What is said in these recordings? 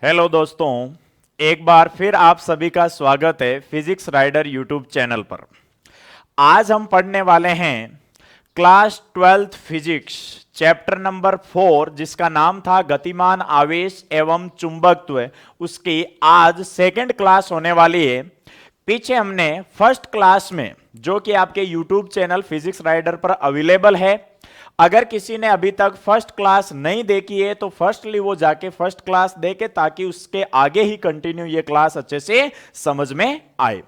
Hello दोस्तों, एक बार फिर आप सभी का स्वागत है फिजिक्स राइडर यूट्यूब चैनल पर। आज हम पढ़ने वाले हैं class 12th physics chapter number 4 जिसका नाम था गतिमान आवेश एवं चुंबकत्व। उसकी आज सेकंड क्लास होने वाली है। पीछे हमने फर्स्ट क्लास में, जो कि आपके यूट्यूब चैनल फिजिक्स राइडर पर अवेलेबल है, अगर किसी ने अभी तक फर्स्ट क्लास नहीं देखी है तो फर्स्टली वो जाके फर्स्ट क्लास देखे ताकि उसके आगे ही कंटिन्यू ये क्लास अच्छे से समझ में आए।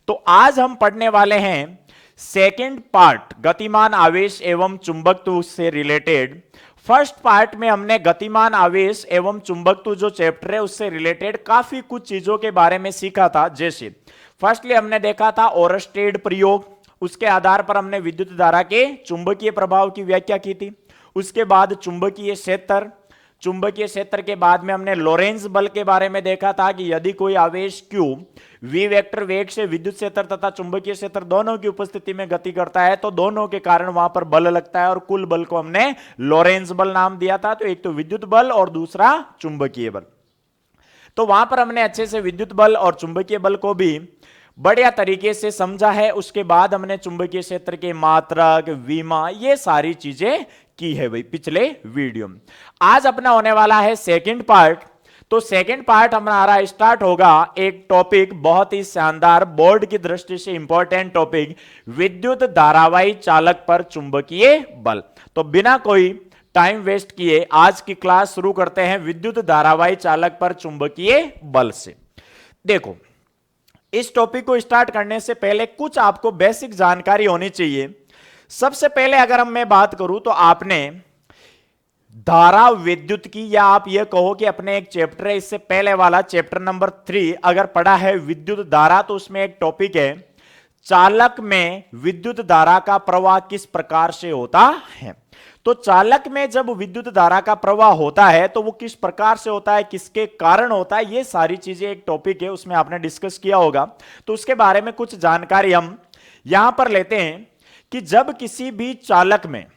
तो आज हम पढ़ने वाले हैं सेकंड पार्ट, गतिमान आवेश एवं चुंबकत्व से रिलेटेड। फर्स्ट पार्ट में हमने गतिमान आवेश एवं चुंबकत्व जो चैप्टर है उससे रिलेटेड काफी कुछ चीजों के बारे में सीखा था। जैसे फर्स्टली हमने देखा था ओरस्टेड प्रयोग, उसके आधार पर हमने विद्युत धारा के चुंबकीय प्रभाव की व्याख्या की थी। उसके बाद चुंबकीय क्षेत्र के बाद में हमने लोरेंज बल के बारे में देखा था कि यदि कोई आवेश q v वेक्टर वेग से विद्युत क्षेत्र तथा चुंबकीय क्षेत्र दोनों की उपस्थिति में गति करता है तो दोनों के कारण वहां पर बल लगता है और कुल बल को हमने लोरेंज बल नाम दिया था। तो एक तो विद्युत बल और दूसरा चुंबकीय बल। तो वहां पर हमने अच्छे से विद्युत बल और चुंबकीय बल को भी बढ़िया तरीके से समझा है। उसके बाद हमने चुंबकीय क्षेत्र के मात्रक, विमा, ये सारी चीजें की है भाई पिछले वीडियो में। आज अपना होने वाला है सेकंड पार्ट। तो सेकंड पार्ट हमारा स्टार्ट होगा एक टॉपिक, बहुत ही शानदार, बोर्ड की दृष्टि से इंपॉर्टेंट टॉपिक, विद्युत धारावाही चालक पर चुंबकीय बल। तो बिना कोई टाइम वेस्ट किए आज की क्लास शुरू करते हैं विद्युत धारावाही चालक पर चुंबकीय बल से। देखो, इस टॉपिक को स्टार्ट करने से पहले कुछ आपको बेसिक जानकारी होनी चाहिए। सबसे पहले अगर मैं बात करूं तो आपने धारा विद्युत की, या आप यह कहो कि अपने एक चैप्टर है इससे पहले वाला चैप्टर नंबर 3 अगर पढ़ा है विद्युत धारा, तो उसमें एक टॉपिक है चालक में विद्युत धारा का प्रवाह किस प्रकार से होता है। तो चालक में जब विद्युत धारा का प्रवाह होता है तो वो किस प्रकार से होता है, किसके कारण होता है, ये सारी चीजें एक टॉपिक है, उसमें आपने डिस्कस किया होगा। तो उसके बारे में कुछ जानकारी हम यहां पर लेते हैं कि जब किसी भी चालक में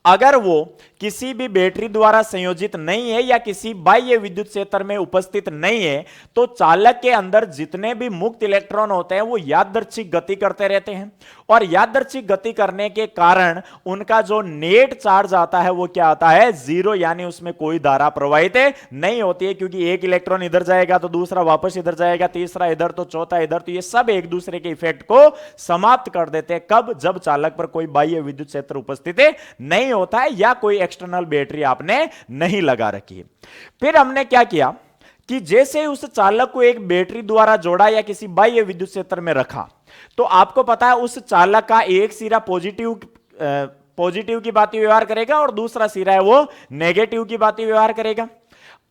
अगर वो किसी भी बैटरी द्वारा संयोजित नहीं है या किसी बाह्य विद्युत क्षेत्र में उपस्थित नहीं है तो चालक के अंदर जितने भी मुक्त इलेक्ट्रॉन होते हैं वो यादृच्छिक गति करते रहते हैं, और यादृच्छिक गति करने के कारण उनका जो नेट चार्ज आता है वो क्या आता है, जीरो, यानी उसमें कोई धारा प्रवाहित नहीं होती है, क्योंकि एक इलेक्ट्रॉन इधर जाएगा तो दूसरा वापस इधर जाएगा, तीसरा इधर तो चौथा इधर, तो ये सब एक दूसरे के इफेक्ट को समाप्त कर देते हैं। कब? जब चालक पर कोई बाह्य विद्युत क्षेत्र उपस्थित नहीं होता है या कोई एक्सटर्नल बैटरी आपने नहीं लगा रखी है। फिर हमने क्या किया कि जैसे उस चालक को एक बैटरी द्वारा जोड़ा या किसी बाह्य विद्युत क्षेत्र में रखा तो आपको पता है उस चालक का एक सिरा पॉजिटिव की बात व्यवहार करेगा और दूसरा सिरा है वो नेगेटिव की बात व्यवहार करेगा।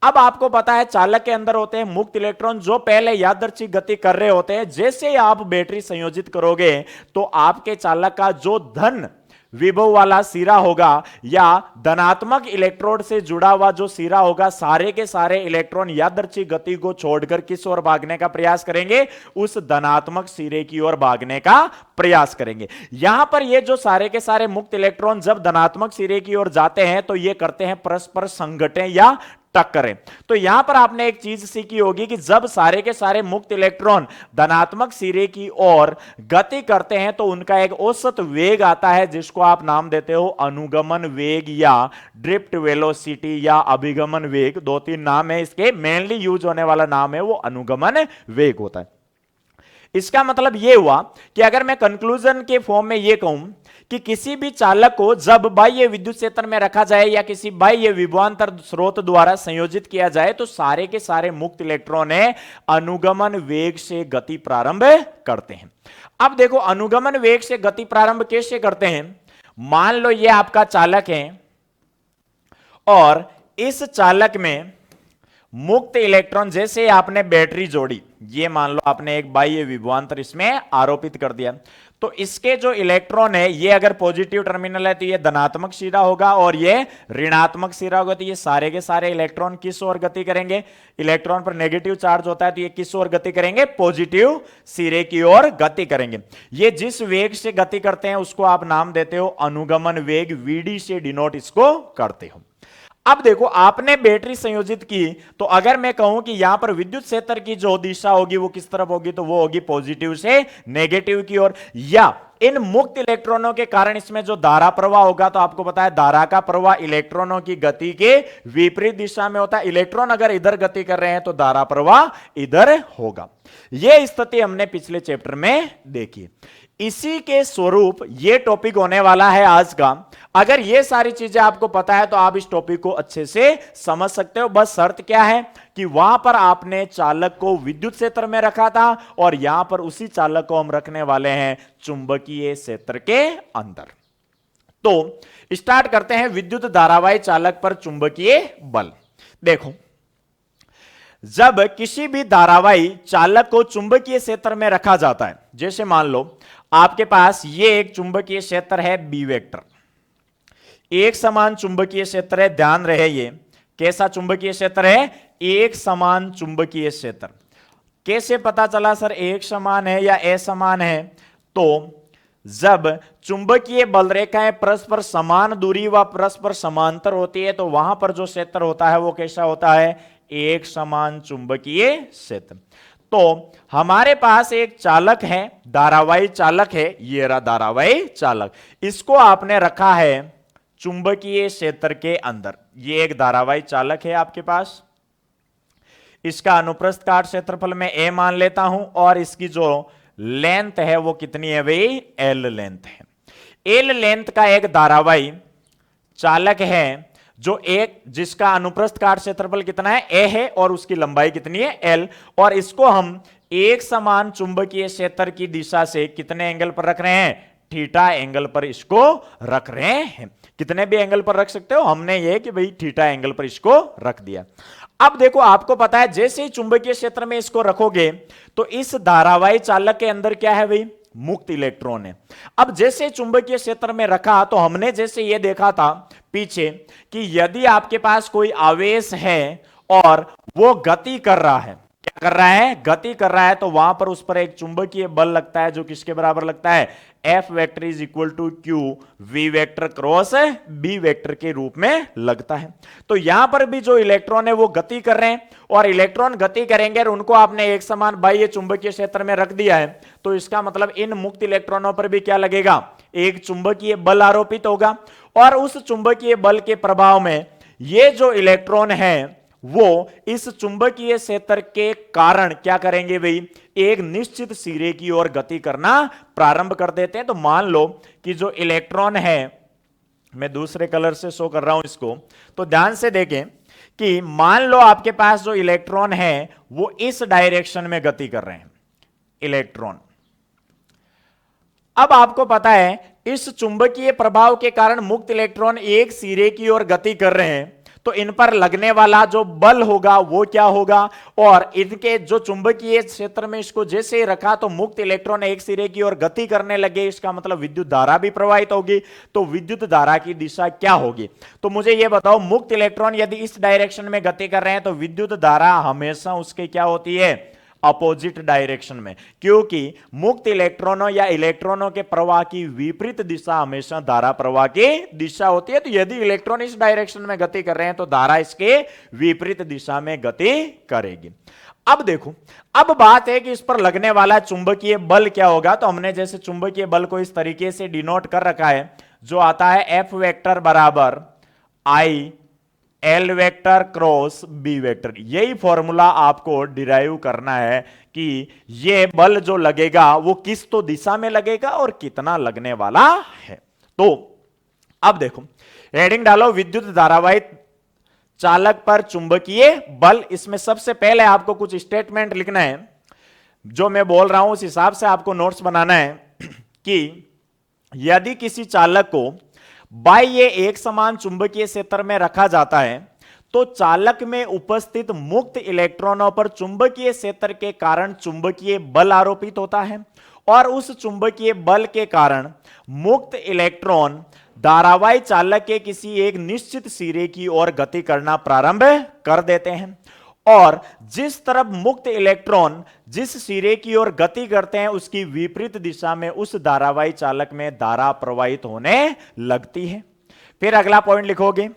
अब आपको पता है चालक के अंदर होते हैं मुक्त इलेक्ट्रॉन जो पहले यादृच्छिक गति कर रहे होते हैं। जैसे आप बैटरी संयोजित करोगे तो आपके चालक का जो धन विभव वाला सिरा होगा या धनात्मक इलेक्ट्रोड से जुड़ा हुआ जो सिरा होगा, सारे के सारे इलेक्ट्रॉन यादृच्छिक गति को छोड़कर किस ओर भागने का प्रयास करेंगे, उस धनात्मक सिरे की ओर भागने का प्रयास करेंगे। यहां पर ये जो सारे के सारे मुक्त इलेक्ट्रॉन जब धनात्मक सिरे की ओर जाते हैं तो ये करते हैं परस्पर संघटन या टक्करें। तो यहां पर आपने एक चीज सीखी होगी कि जब सारे के सारे मुक्त इलेक्ट्रॉन धनात्मक सिरे की ओर गति करते हैं तो उनका एक औसत वेग आता है जिसको आप नाम देते हो अनुगमन वेग या ड्रिफ्ट वेलोसिटी या अभिगमन वेग। 2-3 नाम है इसके, मेनली यूज होने वाला नाम है वो अनुगमन वेग होता है। इसका मतलब यह हुआ कि अगर मैं कंक्लूजन के फॉर्म में यह कहूं कि किसी भी चालक को जब बाह्य विद्युत क्षेत्र में रखा जाए या किसी बाह्य विभवांतर स्रोत द्वारा संयोजित किया जाए तो सारे के सारे मुक्त इलेक्ट्रॉन अनुगमन वेग से गति प्रारंभ करते हैं। अब देखो अनुगमन वेग से गति प्रारंभ कैसे करते हैं। मान लो ये आपका चालक है और इस चालक में मुक्त इलेक्ट्रॉन, जैसे आपने बैटरी जोड़ी, ये मान लो आपने एक बाह्य विभवांतर इसमें आरोपित कर दिया, तो इसके जो इलेक्ट्रॉन है ये अगर पॉजिटिव टर्मिनल है तो ये धनात्मक सिरा होगा और ये ऋणात्मक सिरा होगा। तो ये सारे के सारे इलेक्ट्रॉन किस ओर गति करेंगे, इलेक्ट्रॉन पर नेगेटिव चार्ज होता है तो ये किस ओर गति करेंगे, पॉजिटिव सिरे की ओर गति करेंगे। ये जिस वेग से गति करते हैं उसको आप नाम देते हो अनुगमन वेग, वीडी से डिनोट इसको करते हो। अब देखो आपने बैटरी संयोजित की, तो अगर मैं कहूं कि यहां पर विद्युत क्षेत्र की जो दिशा होगी वो किस तरफ होगी, तो वो होगी पॉजिटिव से नेगेटिव की ओर। या इन मुक्त इलेक्ट्रॉनों के कारण इसमें जो धारा प्रवाह होगा, तो आपको पता है धारा का प्रवाह इलेक्ट्रॉनों की गति के विपरीत दिशा में होता है। इलेक्ट्रॉन अगर इधर गति कर रहे हैं तो धारा प्रवाह इधर होगा। यह स्थिति हमने पिछले चैप्टर में देखी। इसी के स्वरूप यह टॉपिक होने वाला है आज का। अगर यह सारी चीजें आपको पता है तो आप इस टॉपिक को अच्छे से समझ सकते हो। बस शर्त क्या है कि वहां पर आपने चालक को विद्युत क्षेत्र में रखा था और यहां पर उसी चालक को हम रखने वाले हैं चुंबकीय क्षेत्र के अंदर। तो स्टार्ट करते हैं विद्युत धारावाही चालक पर चुंबकीय बल। देखो, जब किसी भी धारावाही चालक को चुंबकीय क्षेत्र में रखा जाता है, जैसे मान लो आपके पास ये एक चुंबकीय क्षेत्र है बी वेक्टर, एक समान चुंबकीय क्षेत्र है। ध्यान रहे ये कैसा चुंबकीय क्षेत्र है, एक समान चुंबकीय क्षेत्र। कैसे पता चला सर एक समान है या असमान है, तो जब चुंबकीय बल रेखाएं परस्पर समान दूरी व परस्पर समांतर होती है तो वहां पर जो क्षेत्र होता है वो कैसा होता है, एक समान चुंबकीय क्षेत्र। तो हमारे पास एक चालक है, धारावाही चालक है, ये रहा धारावाही चालक, इसको आपने रखा है चुंबकीय क्षेत्र के अंदर। ये एक धारावाही चालक है आपके पास, इसका अनुप्रस्थ काट क्षेत्रफल में ए मान लेता हूं और इसकी जो लेंथ है वो कितनी है भाई, एल लेंथ है। एल लेंथ का एक धारावाही चालक है जो एक जिसका अनुप्रस्थ काट क्षेत्रफल कितना है, ए है, और उसकी लंबाई कितनी है, एल, और इसको हम एक समान चुंबकीय क्षेत्र की दिशा से कितने एंगल पर रख रहे हैं, थीटा एंगल पर इसको रख रहे हैं। कितने भी एंगल पर रख सकते हो, हमने ये कि भाई थीटा एंगल पर इसको रख दिया। अब देखो आपको पता है जैसे ही चुंबकीय क्षेत्र में इसको रखोगे तो इस धारावाही चालक के अंदर क्या है भाई, मुक्त इलेक्ट्रॉन है। अब जैसे चुंबकीय क्षेत्र में रखा तो हमने जैसे ये देखा था पीछे कि यदि आपके पास कोई आवेश है और वो गति कर रहा है, क्या कर रहा है, गति कर रहा है, तो वहां पर उस पर एक चुंबकीय बल लगता है जो किसके बराबर लगता है, F vector is equal to Q V vector cross B vector के रूप में लगता है। तो यहां पर भी जो इलेक्ट्रॉन है वो गति कर रहे हैं और इलेक्ट्रॉन गति करेंगे और उनको आपने एक समान बाह्य चुंबकीय क्षेत्र में रख दिया है, तो इसका मतलब इन मुक्त इलेक्ट्रॉनों पर भी क्या लगेगा, एक चुंबकीय बल आरोपित होगा। और उस चुंबकीय बल के प्रभाव में ये जो इलेक्ट्रॉन है वो इस चुंबकीय क्षेत्र के कारण क्या करेंगे भाई, एक निश्चित सिरे की ओर गति करना प्रारंभ कर देते हैं। तो मान लो कि जो इलेक्ट्रॉन है, मैं दूसरे कलर से शो कर रहा हूं इसको, तो ध्यान से देखें कि मान लो आपके पास जो इलेक्ट्रॉन है वो इस डायरेक्शन में गति कर रहे हैं इलेक्ट्रॉन। अब आपको पता है इस चुंबकीय प्रभाव के कारण मुक्त इलेक्ट्रॉन एक सिरे की ओर गति कर रहे हैं, तो इन पर लगने वाला जो बल होगा वो क्या होगा, और इनके जो चुंबकीय क्षेत्र में इसको जैसे ही रखा तो मुक्त इलेक्ट्रॉन एक सिरे की ओर गति करने लगे, इसका मतलब विद्युत धारा भी प्रवाहित होगी। तो विद्युत धारा की दिशा क्या होगी, तो मुझे यह बताओ, मुक्त इलेक्ट्रॉन यदि इस डायरेक्शन में गति कर रहे हैं तो विद्युत धारा हमेशा उसके क्या होती है, अपोजिट डायरेक्शन में, क्योंकि मुक्त इलेक्ट्रॉनों या इलेक्ट्रॉनों के प्रवाह की विपरीत दिशा हमेशा धारा प्रवाह की दिशा होती है। तो यदि इलेक्ट्रॉन इस डायरेक्शन में गति कर रहे हैं तो धारा इसके विपरीत दिशा में गति करेगी। अब देखो, अब बात है कि इस पर लगने वाला चुंबकीय बल क्या होगा। तो हमने जैसे चुंबकीय बल को इस तरीके से डिनोट कर रखा है, जो आता है एफ वेक्टर बराबर I L vector cross B vector. यही फॉर्मूला आपको डिराइव करना है कि ये बल जो लगेगा वो किस तो दिशा में लगेगा और कितना लगने वाला है। तो अब देखो, हेडिंग डालो विद्युत धारावाही चालक पर चुंबकीय बल। इसमें सबसे पहले आपको कुछ स्टेटमेंट लिखना है, जो मैं बोल रहा हूं उस हिसाब से आपको नोट्स बनाना है कि यदि किसी चालक को बाह्य एक समान चुंबकीय क्षेत्र में रखा जाता है तो चालक में उपस्थित मुक्त इलेक्ट्रॉनों पर चुंबकीय क्षेत्र के कारण चुंबकीय बल आरोपित होता है और उस चुंबकीय बल के कारण मुक्त इलेक्ट्रॉन धारावाही चालक के किसी एक निश्चित सिरे की ओर गति करना प्रारंभ कर देते हैं। और जिस तरफ मुक्त इलेक्ट्रॉन जिस सिरे की ओर गति करते हैं उसकी विपरीत दिशा में उस धारावाही चालक में धारा प्रवाहित होने लगती है। फिर अगला पॉइंट लिखोगे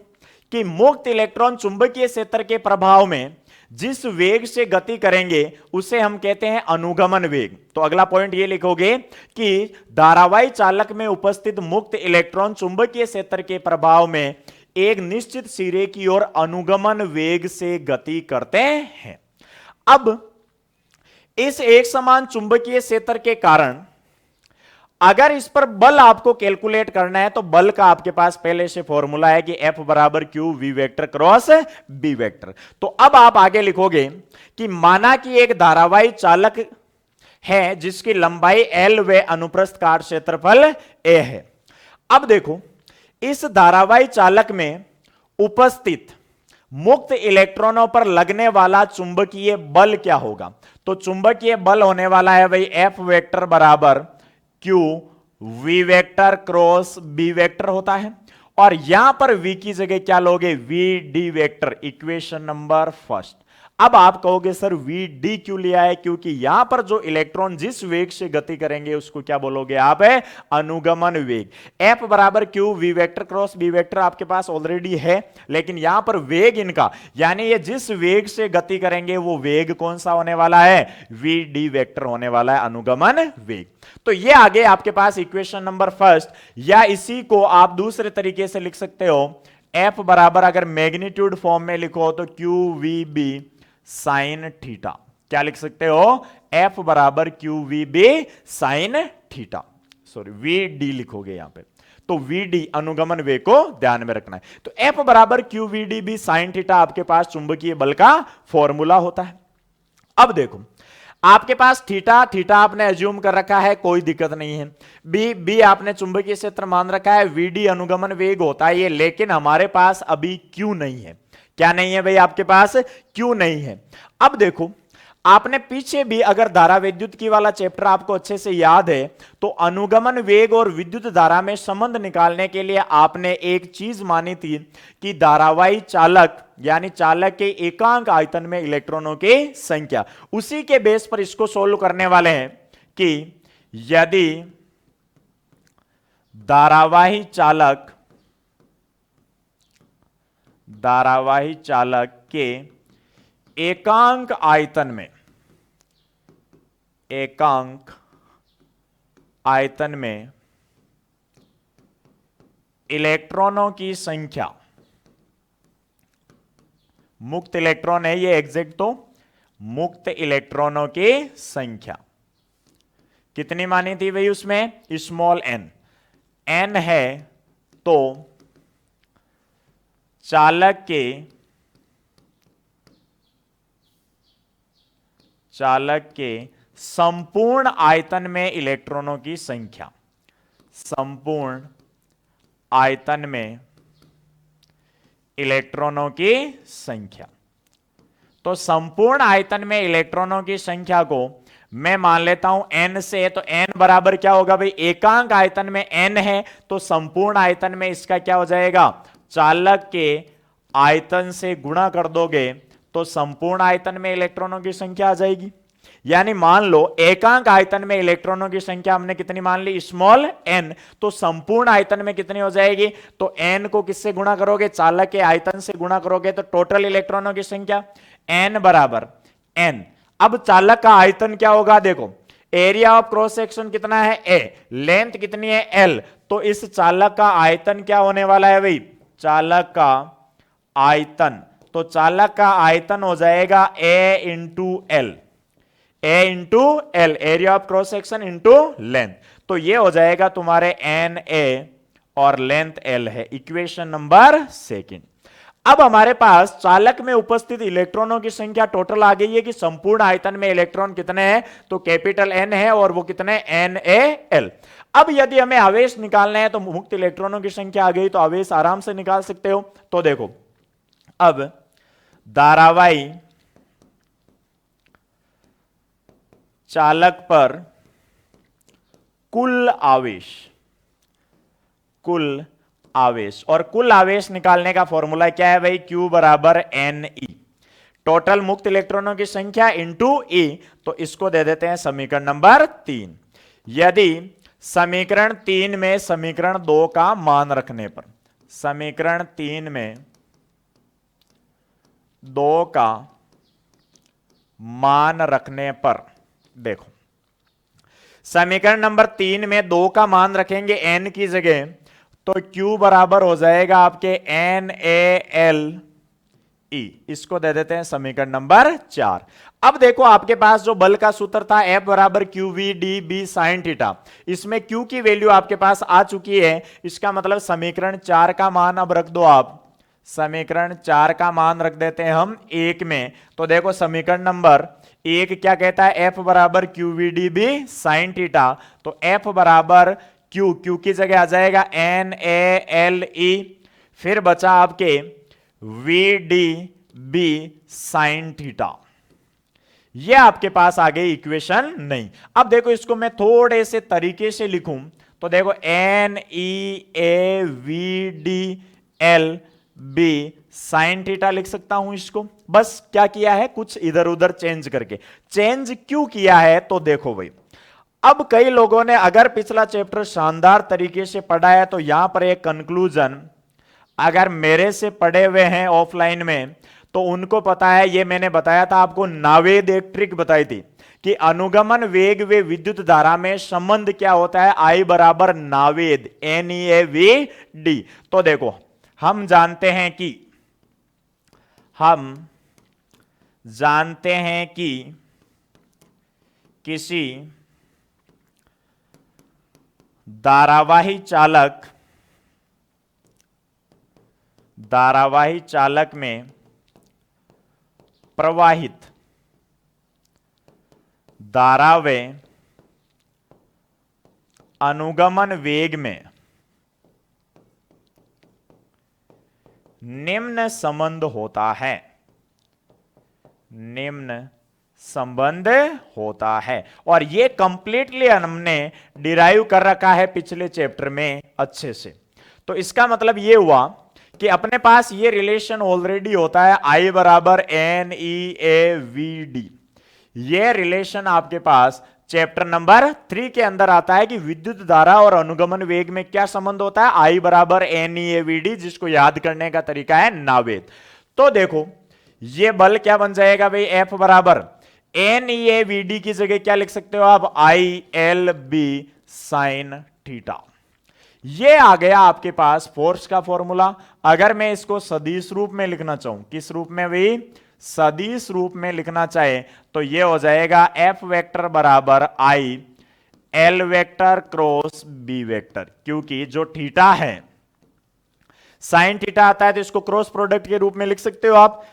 कि मुक्त इलेक्ट्रॉन चुंबकीय क्षेत्र के प्रभाव में जिस वेग से गति करेंगे उसे हम कहते हैं अनुगमन वेग। तो अगला पॉइंट ये लिखोगे कि धारावाही चालक में उपस्थित मुक्त इलेक्ट्रॉन चुंबकीय क्षेत्र के प्रभाव में एक निश्चित सिरे की ओर अनुगमन वेग से गति करते हैं। अब इस एक समान चुंबकीय क्षेत्र के कारण अगर इस पर बल आपको कैलकुलेट करना है तो बल का आपके पास पहले से फॉर्मूला है कि F बराबर Q V vector cross B vector. तो अब आप आगे लिखोगे कि माना कि एक धारावाही चालक है जिसकी लंबाई L व अनुप्रस्थ काट क्षेत्रफल A है। अब देखो इस धारावाही चालक में उपस्थित मुक्त इलेक्ट्रॉनों पर लगने वाला चुंबकीय बल क्या होगा? तो चुंबकीय बल होने वाला है भाई F वेक्टर बराबर Q V vector cross B vector होता है, और यहां पर V की जगह क्या लोगे? VD vector, equation number first. अब आप कहोगे सर VD क्यों लिया है? क्योंकि यहां पर जो इलेक्ट्रॉन जिस वेग से गति करेंगे उसको क्या बोलोगे आप? है अनुगमन वेग। F बराबर Q V vector cross B vector आपके पास ऑलरेडी है, लेकिन यहां पर वेग इनका, यानी ये जिस वेग से गति करेंगे वो वेग कौन सा होने वाला है? VD वेक्टर होने वाला है, अनुगमन वेग। तो ये आगे आपके पास इक्वेशन नंबर फर्स्ट, या इसी को आप दूसरे तरीके से लिख सकते हो F बराबर अगर मैग्नीट्यूड फॉर्म में लिखो तो QVB साइन थीटा। क्या लिख सकते हो? F बराबर QVB sine theta, sorry VD लिखोगे यहां पे, तो VD अनुगमन वेग को ध्यान में रखना है। तो F बराबर QVDB साइन थीटा आपके पास चुंबकीय बल का फॉर्मूला होता है। अब देखो आपके पास थीटा थीटा आपने एज्यूम कर रखा है, कोई दिक्कत नहीं है। बी आपने चुंबकीय क्षेत्र मान रखा है, VD अनुगमन वेग होता है ये, लेकिन हमारे पास अभी Q नहीं है। क्या नहीं है भाई? आपके पास Q नहीं है। अब देखो आपने पीछे भी अगर धारा विद्युत की वाला चैप्टर आपको अच्छे से याद है तो अनुगमन वेग और विद्युत धारा में संबंध निकालने के लिए आपने एक चीज मानी थी कि धारावाही चालक यानी चालक के एकांक आयतन में इलेक्ट्रॉनों की संख्या। उसी के बेस पर इसको सोल्व करने वाले हैं कि यदि धारावाही चालक के एकांक आयतन में इलेक्ट्रॉनों की संख्या, मुक्त इलेक्ट्रॉन है ये एग्जैक्ट, तो मुक्त इलेक्ट्रॉनों की संख्या कितनी मानी थी भाई? उसमें स्मॉल n है, तो चालक के संपूर्ण आयतन में इलेक्ट्रॉनों की संख्या, संपूर्ण आयतन में इलेक्ट्रॉनों की संख्या। तो संपूर्ण आयतन में इलेक्ट्रॉनों की संख्या को मैं मान लेता हूं n से, तो n बराबर क्या होगा भाई? एकांक आयतन में n है तो संपूर्ण आयतन में इसका क्या हो जाएगा? चालक के आयतन से गुणा कर दोगे तो संपूर्ण आयतन में इलेक्ट्रॉनों की संख्या आ जाएगी। यानी मान लो एकांक आयतन में इलेक्ट्रॉनों की संख्या हमने कितनी मान ली? स्मॉल n, तो संपूर्ण आयतन में कितनी हो जाएगी? तो n को किससे गुणा करोगे? चालक के आयतन से गुणा करोगे तो टोटल इलेक्ट्रॉनों की संख्या n बराबर n। अब चालक का आयतन क्या होगा? देखो एरिया ऑफ क्रॉस सेक्शन कितना है? a, लेंथ कितनी है? l, तो इस चालक का आयतन क्या होने वाला है भाई? चालक का आयतन, तो चालक का आयतन हो जाएगा a into L, a into L, area of cross section into length, तो ये हो जाएगा तुम्हारे एन ए और लेंथ एल है, इक्वेशन नंबर सेकंड। अब हमारे पास चालक में उपस्थित इलेक्ट्रॉनों की संख्या टोटल आ गई है कि संपूर्ण आयतन में इलेक्ट्रॉन कितने हैं? तो कैपिटल एन है और वो कितने? N A L. अब यदि हमें आवेश निकालना है तो मुक्त इलेक्ट्रॉनों की संख्या आ गई, तो आवेश आराम से निकाल सकते हो। तो देखो अब धारावाही चालक पर कुल आवेश और कुल आवेश निकालने का फॉर्मूला क्या है भाई? Q बराबर एन ई, टोटल मुक्त इलेक्ट्रॉनों की संख्या इंटू ई। तो इसको दे देते हैं समीकरण नंबर 3। यदि समीकरण 3 में समीकरण 2 का मान रखने पर, समीकरण 3 में 2 का मान रखने पर, देखो समीकरण नंबर 3 में 2 का मान रखेंगे n की जगह, तो Q बराबर हो जाएगा आपके NaLe, इसको दे देते हैं समीकरण नंबर 4। अब देखो आपके पास जो बल का सूत्र था F बराबर QV/dB sin थीटा, इसमें Q की वैल्यू आपके पास आ चुकी है। इसका मतलब समीकरण 4 का मान अब रख दो आप, समीकरण 4 का मान रख देते हैं हम 1 में। तो देखो समीकरण नंबर 1 क्या कहता है, F बराबर QV/dB sin थीटा, तो F बराबर Q की जगह आ जाएगा NaLe, फिर बचा आपके VDB sin थीटा। यह आपके पास आ गई इक्वेशन नहीं। अब देखो इसको मैं थोड़े से तरीके से लिखूं, तो देखो NeAVDLB sin थीटा लिख सकता हूं इसको। बस क्या किया है, कुछ इधर उधर चेंज करके। चेंज क्यों किया है, तो देखो भाई, अब कई लोगों ने अगर पिछला चैप्टर शानदार तरीके से पढ़ा है, तो यहां पर एक कंक्लूजन अगर मेरे से पढ़े हुए हैं ऑफलाइन में, तो उनको पता है, ये मैंने बताया था आपको, नावेद एक ट्रिक बताई थी कि अनुगमन वेग व विद्युत धारा में संबंध क्या होता है, I बराबर नावेद NeAVD। तो देखो हम जानते हैं कि किसी धारावाही चालक में प्रवाहित धारा व अनुगमन वेग में निम्न संबंध होता है, और ये कंप्लीटली हमने डिराइव कर रखा है पिछले चैप्टर में अच्छे से। तो इसका मतलब ये हुआ कि अपने पास ये रिलेशन ऑलरेडी होता है, I बराबर NeAVD। ये रिलेशन आपके पास चैप्टर नंबर 3 के अंदर आता है कि विद्युत धारा और अनुगमन वेग में क्या संबंध होता है, I बराबर NeAVD, जिसको याद करने का तरीका है नावेद। तो देखो ये बल क्या बन जाएगा भाई, F बराबर NeAVD की जगह क्या लिख सकते हो आप, ILB sin थीटा। ये आ गया आपके पास फोर्स का फॉर्मूला। अगर मैं इसको सदिश रूप में लिखना चाहूं, किस रूप में भाई, सदिश रूप में लिखना चाहे, तो ये हो जाएगा F वेक्टर बराबर I L vector cross B vector, क्योंकि जो थीटा है साइन थीटा आता है, तो इसको क्रॉस प्रोडक्ट के रूप में लिख सकते हो आप।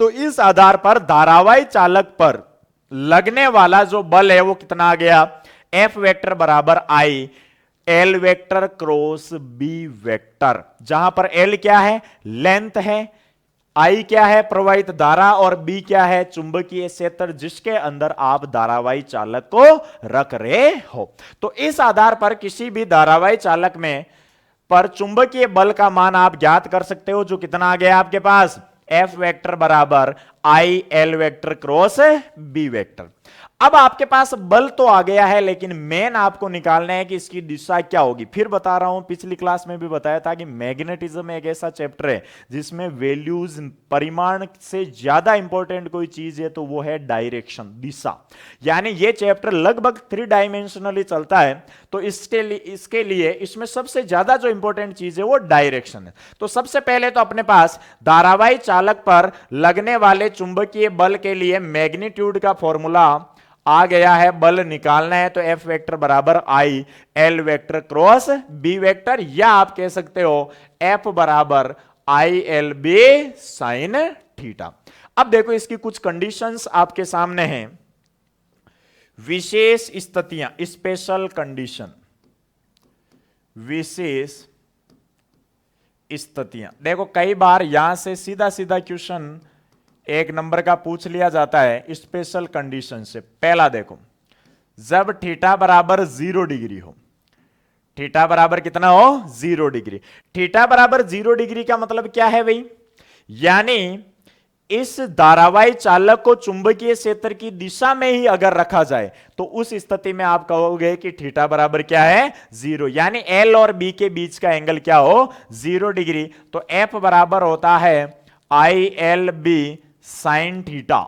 तो इस आधार पर धारावाही चालक पर लगने वाला जो बल है वो कितना आ गया, F वेक्टर बराबर I L vector cross B vector, जहां पर L क्या है, लेंथ है, I क्या है, प्रवाहित धारा, और B क्या है, चुंबकीय क्षेत्र जिसके अंदर आप धारावाही चालक को रख रहे हो। तो इस आधार पर किसी भी धारावाही चालक में पर चुंबकीय बल का मान आप ज्ञात कर सकते हो, जो कितना आ गया आपके पास, F वेक्टर बराबर I L vector cross B vector. अब आपके पास बल तो आ गया है, लेकिन मेन आपको निकालना है कि इसकी दिशा क्या होगी। फिर बता रहा हूं, पिछली क्लास में भी बताया था कि मैग्नेटिज्म एक ऐसा चैप्टर है जिसमें वैल्यूज, परिमाण से ज्यादा इंपॉर्टेंट कोई चीज है तो वो है डायरेक्शन, दिशा। यानी ये चैप्टर लगभग 3 डायमेंशनली चलता है, तो इसके लिए इसमें सबसे ज्यादा जो इंपॉर्टेंट चीज है वो डायरेक्शन है। तो सबसे पहले तो अपने पास धारावाही चालक पर लगने वाले चुंबकीय बल के लिए मैग्नीट्यूड का फॉर्मूला आ गया है, बल निकालना है, तो F वेक्टर बराबर I L vector cross B vector, या आप कह सकते हो F बराबर ILB साइन थीटा। अब देखो इसकी कुछ कंडीशंस आपके सामने हैं, विशेष स्थितियां, स्पेशल कंडीशन, विशेष स्थितियां। देखो कई बार यहां से सीधा सीधा क्वेश्चन 1 नंबर का पूछ लिया जाता है स्पेशल कंडीशन से। पहला देखो, जब थीटा बराबर 0 डिग्री हो, थीटा बराबर कितना हो, 0 डिग्री। थीटा बराबर 0 डिग्री का मतलब क्या है भाई, यानी इस धारावाही चालक को चुंबकीय क्षेत्र की दिशा में ही अगर रखा जाए तो उस स्थिति में आप कहोगे कि थीटा बराबर क्या है, 0, यानी L और B के बीच का एंगल क्या हो, 0 डिग्री। तो F बराबर होता है ILB साइन थीटा।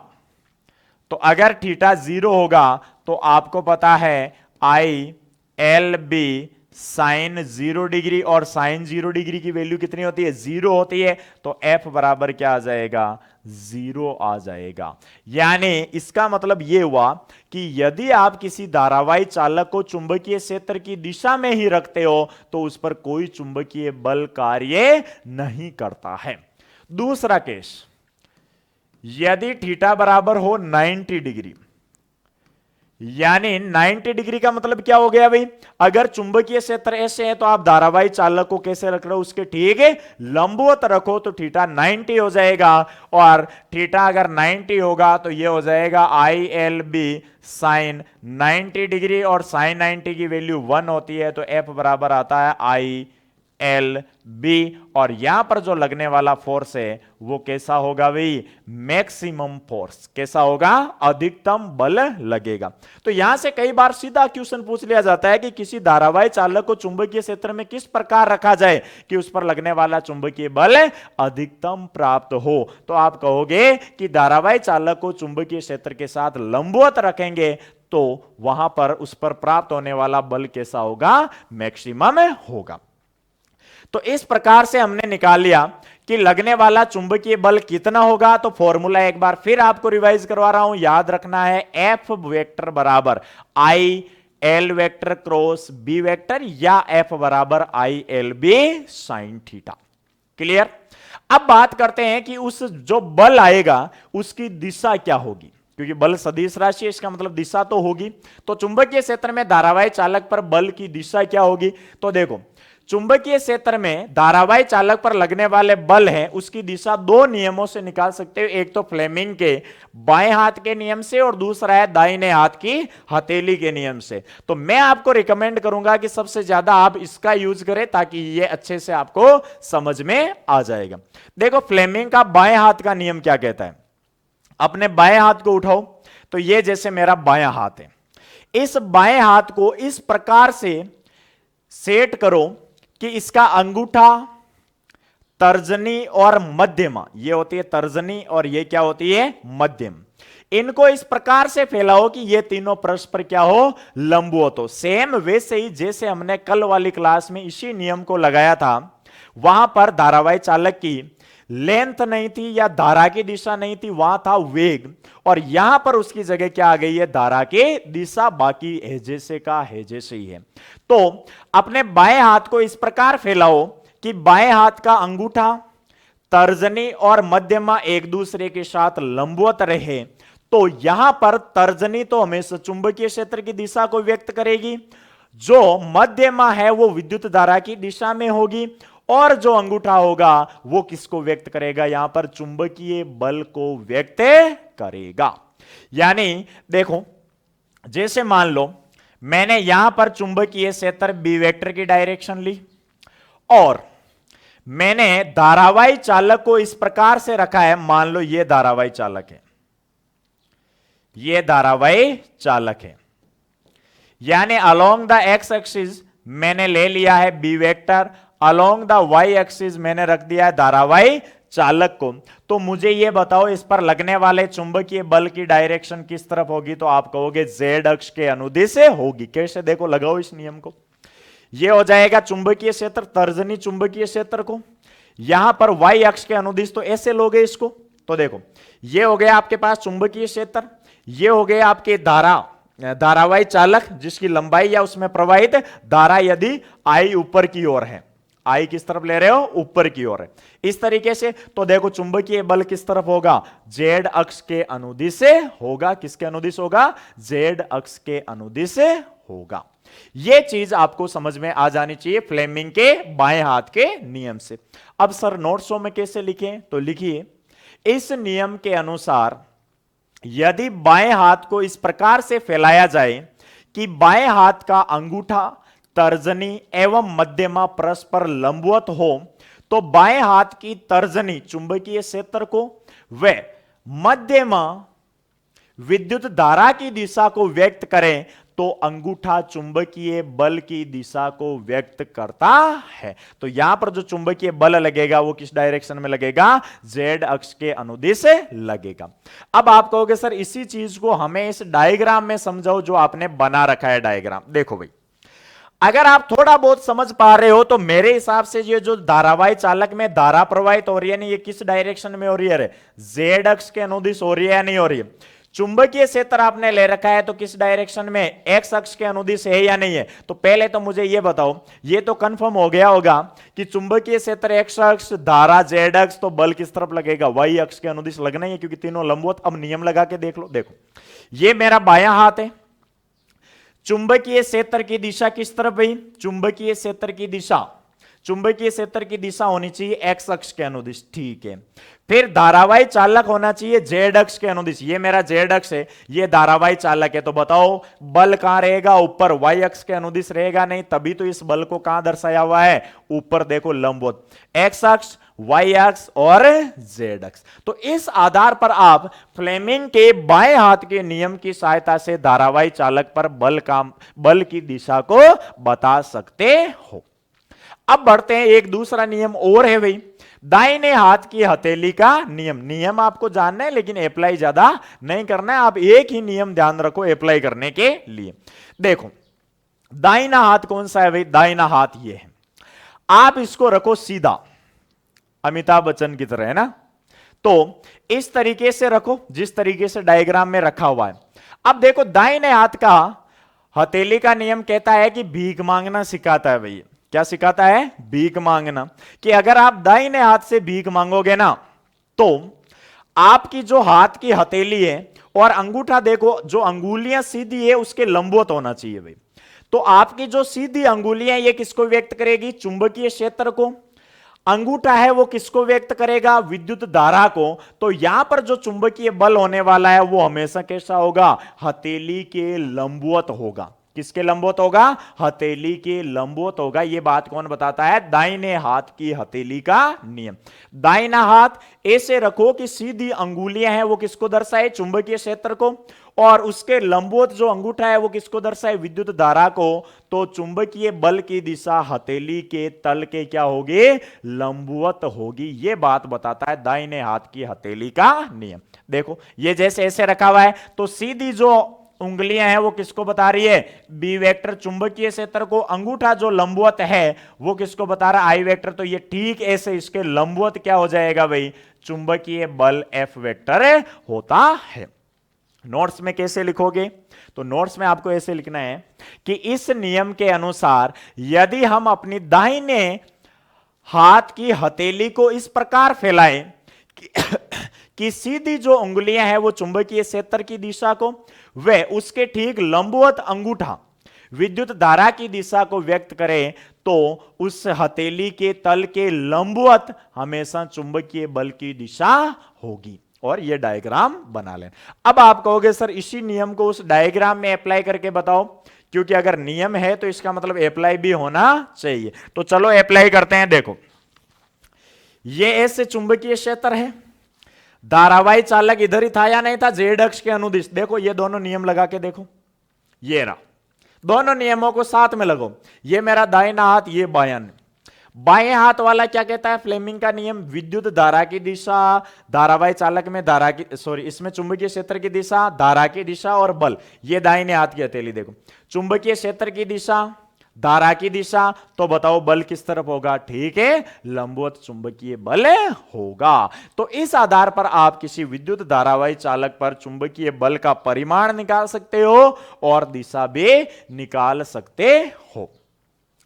तो अगर थीटा 0 होगा तो आपको पता है I L B sine 0 degree, और साइन 0 डिग्री की वैल्यू कितनी होती है? 0 होती है। तो एफ बराबर क्या आ जाएगा? 0 आ जाएगा। यानी इसका मतलब यह हुआ कि यदि आप किसी धारावाही चालक को चुंबकीय क्षेत्र की दिशा में ही रखते हो तो उस पर कोई चुंबकीय बल कार्य नहीं करता है। दूसरा केस, यदि थीटा बराबर हो 90 डिग्री, यानी 90 डिग्री का मतलब क्या हो गया भाई? अगर चुंबकीय क्षेत्र ऐसे है तो आप धारावाही चालक को कैसे रख रहे हो? उसके ठीक है लंबवत रखो तो थीटा 90 हो जाएगा, और थीटा अगर 90 होगा तो ये हो जाएगा I L B sine 90 degree, और साइन 90 की वैल्यू 1 होती है। तो एफ बराबर आता है आई एल बी, और यहां पर जो लगने वाला फोर्स है वो कैसा होगा भाई? Maximum force. कैसा होगा? अधिकतम बल लगेगा। तो यहां से कई बार सीधा क्वेश्चन पूछ लिया जाता है कि किसी धारावाही चालक को चुंबकीय क्षेत्र में किस प्रकार रखा जाए कि उस पर लगने वाला चुंबकीय बल अधिकतम प्राप्त हो। तो आप कहोगे कि धारावाही चालक को चुंबकीय क्षेत्र के साथ लंबवत रखेंगे तो वहां पर उस पर प्राप्त होने वाला बल कैसा होगा? मैक्सिमम होगा। तो इस प्रकार से हमने निकाल लिया कि लगने वाला चुंबकीय बल कितना होगा। तो फॉर्मूला एक बार फिर आपको रिवाइज करवा रहा हूं, याद रखना है एफ वेक्टर बराबर I L vector cross B vector, या एफ बराबर I L B sine theta. Clear? अब बात करते हैं कि उस जो बल आएगा उसकी दिशा क्या होगी, क्योंकि बल सदिश राशि है, इसका मतलब दिशा तो होगी। तो चुंबकीय क्षेत्र में धारावाही चालक पर बल की दिशा क्या होगी? तो देखो, चुंबकीय क्षेत्र में धारावाही चालक पर लगने वाले बल हैं उसकी दिशा दो नियमों से निकाल सकते हो। एक तो फ्लेमिंग के बाएं हाथ के नियम से, और दूसरा है दाहिने हाथ की हथेली के नियम से। तो मैं आपको रिकमेंड करूंगा कि सबसे ज्यादा आप इसका यूज करें ताकि ये अच्छे से आपको समझ में आ जाएगा। देखो, फ्लेमिंग का बाएं हाथ का नियम क्या कहता है? अपने बाएं हाथ को उठाओ, तो ये जैसे मेरा बायां हाथ है, इस बाएं हाथ को इस प्रकार से सेट करो कि इसका अंगूठा, तर्जनी और मध्यमा, ये होती है तर्जनी और ये क्या होती है? मध्यम। इनको इस प्रकार से फैलाओ कि ये तीनों परस्पर क्या हो? लंबवत हो। सेम वैसे ही जैसे हमने कल वाली क्लास में इसी नियम को लगाया था, वहां पर धारावाही चालक की लेंथ नहीं थी या धारा की दिशा नहीं थी, वहां था वेग, और यहां पर उसकी जगह क्या आ गई है? धारा की दिशा। बाकी है जैसे का है जैसे ही है। तो अपने बाएं हाथ को इस प्रकार फैलाओ कि बाएं हाथ का अंगूठा, तर्जनी और मध्यमा एक दूसरे के साथ लंबवत रहे। तो यहां पर तर्जनी तो हमेशा चुंबकीय क्षेत्र की दिशा को व्यक्त करेगी, जो मध्यमा है वो विद्युत धारा की दिशा में होगी, और जो अंगूठा होगा वो किसको व्यक्त करेगा? यहां पर चुंबकीय बल को व्यक्त करेगा। यानी देखो, जैसे मान लो मैंने यहां पर चुंबकीय क्षेत्र बी वेक्टर की डायरेक्शन ली, और मैंने धारावाही चालक को इस प्रकार से रखा है, मान लो ये धारावाही चालक है, ये धारावाही चालक है, यानी अलोंग द एक्स एक्सिस मैंने ले लिया है B vector, along the Y axis मैंने रख दिया है धारावाही चालक को। तो मुझे यह बताओ इस पर लगने वाले चुंबकीय बल की डायरेक्शन किस तरफ होगी? तो आप कहोगे जेड अक्ष के अनुदिश होगी। कैसे? देखो, लगाओ इस नियम को। यह हो जाएगा चुंबकीय क्षेत्र, तर्जनी चुंबकीय क्षेत्र को, यहां पर वाई अक्ष के अनुदिश, तो ऐसे लोगे इसको। तो देखो, यह हो गया आपके पास चुंबकीय क्षेत्र, यह हो गया आपके धारावाही चालक जिसकी लंबाई या उसमें प्रवाहित धारा यदि आई ऊपर की ओर है, आई किस तरफ ले रहे हो? ऊपर की ओर है, इस तरीके से। तो देखो, चुंबकीय बल किस तरफ होगा? जेड अक्ष के अनुदिश से होगा। किसके अनुदिश होगा? जेड अक्ष के अनुदिश से होगा। यह चीज आपको समझ में आ जानी चाहिए फ्लेमिंग के बाएं हाथ के नियम से। अब सर नोट्सों में कैसे लिखें? तो लिखिए, इस नियम के अनुसार यदि बाएं हाथ को इस प्रकार से फैलाया जाए कि बाएं हाथ का अंगूठा, तर्जनी एवं मध्यमा परस्पर लंबवत हो, तो बाएं हाथ की तर्जनी चुंबकीय क्षेत्र को व मध्यमा विद्युत धारा की दिशा को व्यक्त करें, तो अंगूठा चुंबकीय बल की दिशा को व्यक्त करता है। तो यहां पर जो चुंबकीय बल लगेगा वो किस डायरेक्शन में लगेगा? जेड अक्ष के अनुदिश लगेगा। अब आप कहोगे सर इसी चीज को हमें इस डायग्राम में समझाओ जो आपने बना रखा है डायग्राम। देखो भाई, अगर आप थोड़ा बहुत समझ पा रहे हो तो मेरे हिसाब से ये जो धारावाही चालक में धारा प्रवाहित हो रही है, ये किस डायरेक्शन में हो रही है? जेड अक्ष के अनुदिश हो रही है या नहीं हो रही है? चुंबकीय क्षेत्र आपने ले रखा है तो किस डायरेक्शन में? एक्स अक्ष के अनुदिश है या नहीं है? तो पहले तो मुझे यह बताओ, ये तो कंफर्म हो गया होगा कि चुंबकीय क्षेत्र एक्स अक्ष, धारा जेड अक्ष, तो बल किस तरफ लगेगा? वाई अक्ष के अनुदिश लगना ही है क्योंकि तीनों लंबवत। अब नियम लगा के देख लो। देखो, ये मेरा बायां हाथ है, चुंबकीय क्षेत्र की दिशा किस तरफ है? चुंबकीय क्षेत्र की दिशा, चुंबकीय क्षेत्र की दिशा होनी चाहिए एक्स अक्ष के अनुदिश, ठीक है। फिर धारावाही चालक होना चाहिए जेड अक्ष के अनुदिश। ये मेरा जेड अक्ष है, ये धारावाही चालक है। तो बताओ बल कहां रहेगा? ऊपर, वाई अक्ष के अनुदिश रहेगा नहीं, तभी तो इस बल को कहां दर्शाया हुआ है? ऊपर देखो, लंबवत, एक्स अक्ष, वाई अक्ष और जेड अक्ष। तो इस आधार पर आप फ्लेमिंग के बाएं हाथ के नियम की सहायता से धारावाही चालक पर बल की दिशा को बता सकते हो। अब बढ़ते हैं, एक दूसरा नियम और है भाई, दाहिने हाथ की हथेली का नियम। नियम आपको जानना है लेकिन अप्लाई ज्यादा नहीं करना है, आप एक ही नियम ध्यान रखो अप्लाई करने के लिए। देखो, दाहिना हाथ कौन सा है भाई? दाहिना हाथ ये है। आप इसको रखो सीधा, अमिताभ बच्चन की तरह, है ना? तो इस तरीके से रखो जिस तरीके से डायग्राम में रखा हुआ है। अब देखो, दाहिने हाथ का हथेली का नियम कहता है कि भीख मांगना सिखाता है भैया। क्या सिखाता है? भीख मांगना। कि अगर आप दाहिने हाथ से भीख मांगोगे ना तो आपकी जो हाथ की हथेली है और अंगूठा, देखो जो अंगुलियां सीधी है उसके लंबवत होना चाहिए भाई। तो आपकी जो सीधी अंगुलियां ये किसको व्यक्त करेगी? चुंबकीय क्षेत्र को। अंगूठा है वो किसको व्यक्त करेगा? विद्युत धारा को। तो यहां पर जो चुंबकीय बल होने वाला है वो हमेशा कैसा होगा? हथेली के लंबवत होगा। किसके लंबवत होगा? हथेली के लंबवत होगा। यह बात कौन बताता है? दाहिने हाथ की हथेली का नियम। दाहिना हाथ ऐसे रखो कि सीधी अंगुलियां हैं वो किसको दर्शाए? चुंबकीय क्षेत्र को, और उसके लंबवत जो अंगूठा है वो किसको दर्शाए? विद्युत धारा को। तो चुंबकीय बल की दिशा हथेली के तल के क्या होगी? लंबवत होगी। यह बात बताता है दाहिने हाथ की हथेली का नियम। देखो, ये जैसे ऐसे रखा हुआ है तो सीधी जो उंगलियां हैं वो किसको बता रही है? बी वेक्टर, चुंबकीय क्षेत्र को। अंगूठा जो लंबवत है वो किसको बता रहा है? आई वेक्टर। तो ये ठीक ऐसे इसके लंबवत क्या हो जाएगा भाई? चुंबकीय बल एफ वेक्टर होता है। नोट्स में कैसे लिखोगे? तो नोट्स में आपको ऐसे लिखना है कि इस नियम के अनुसार यदि हम अपनी दाहिने हाथ की हथेली को इस प्रकार फैलाएं कि सीधी जो उंगलियां हैं वो चुंबकीय क्षेत्र की दिशा को, वे उसके ठीक लंबवत अंगूठा विद्युत धारा की दिशा को व्यक्त करें, तो उस हथेली के तल के लंबवत हमेशा चुंबकीय बल की दिशा होगी। और यह डायग्राम बना लें। अब आप कहोगे सर इसी नियम को उस डायग्राम में अप्लाई करके बताओ, क्योंकि अगर नियम है तो इसका मतलब अप्लाई भी होना चाहिए। तो चलो अप्लाई करते हैं। देखो, ये ऐसे चुंबकीय क्षेत्र है, धारावाही चालक इधर ही था या नहीं था? जेड अक्ष के अनुदिश। देखो, ये दोनों नियम लगा के देखो, ये रहा, दोनों नियमों को साथ में लगो। ये मेरा दाहिना हाथ, ये बायां। बाएं हाथ वाला क्या कहता है? फ्लेमिंग का नियम, विद्युत धारा की दिशा, धारावाही चालक में धारा की, सॉरी, इसमें चुंबकीय क्षेत्र की दिशा, धारा की दिशा और बल। ये दाहिने हाथ की हथेली देखो, चुंबकीय क्षेत्र की दिशा, धारा की दिशा। तो बताओ बल किस तरफ होगा? ठीक है, लंबवत चुंबकीय बल होगा। तो इस आधार पर आप किसी विद्युत धारावाही चालक पर चुंबकीय बल का परिमाण निकाल सकते हो और दिशा भी निकाल सकते हो।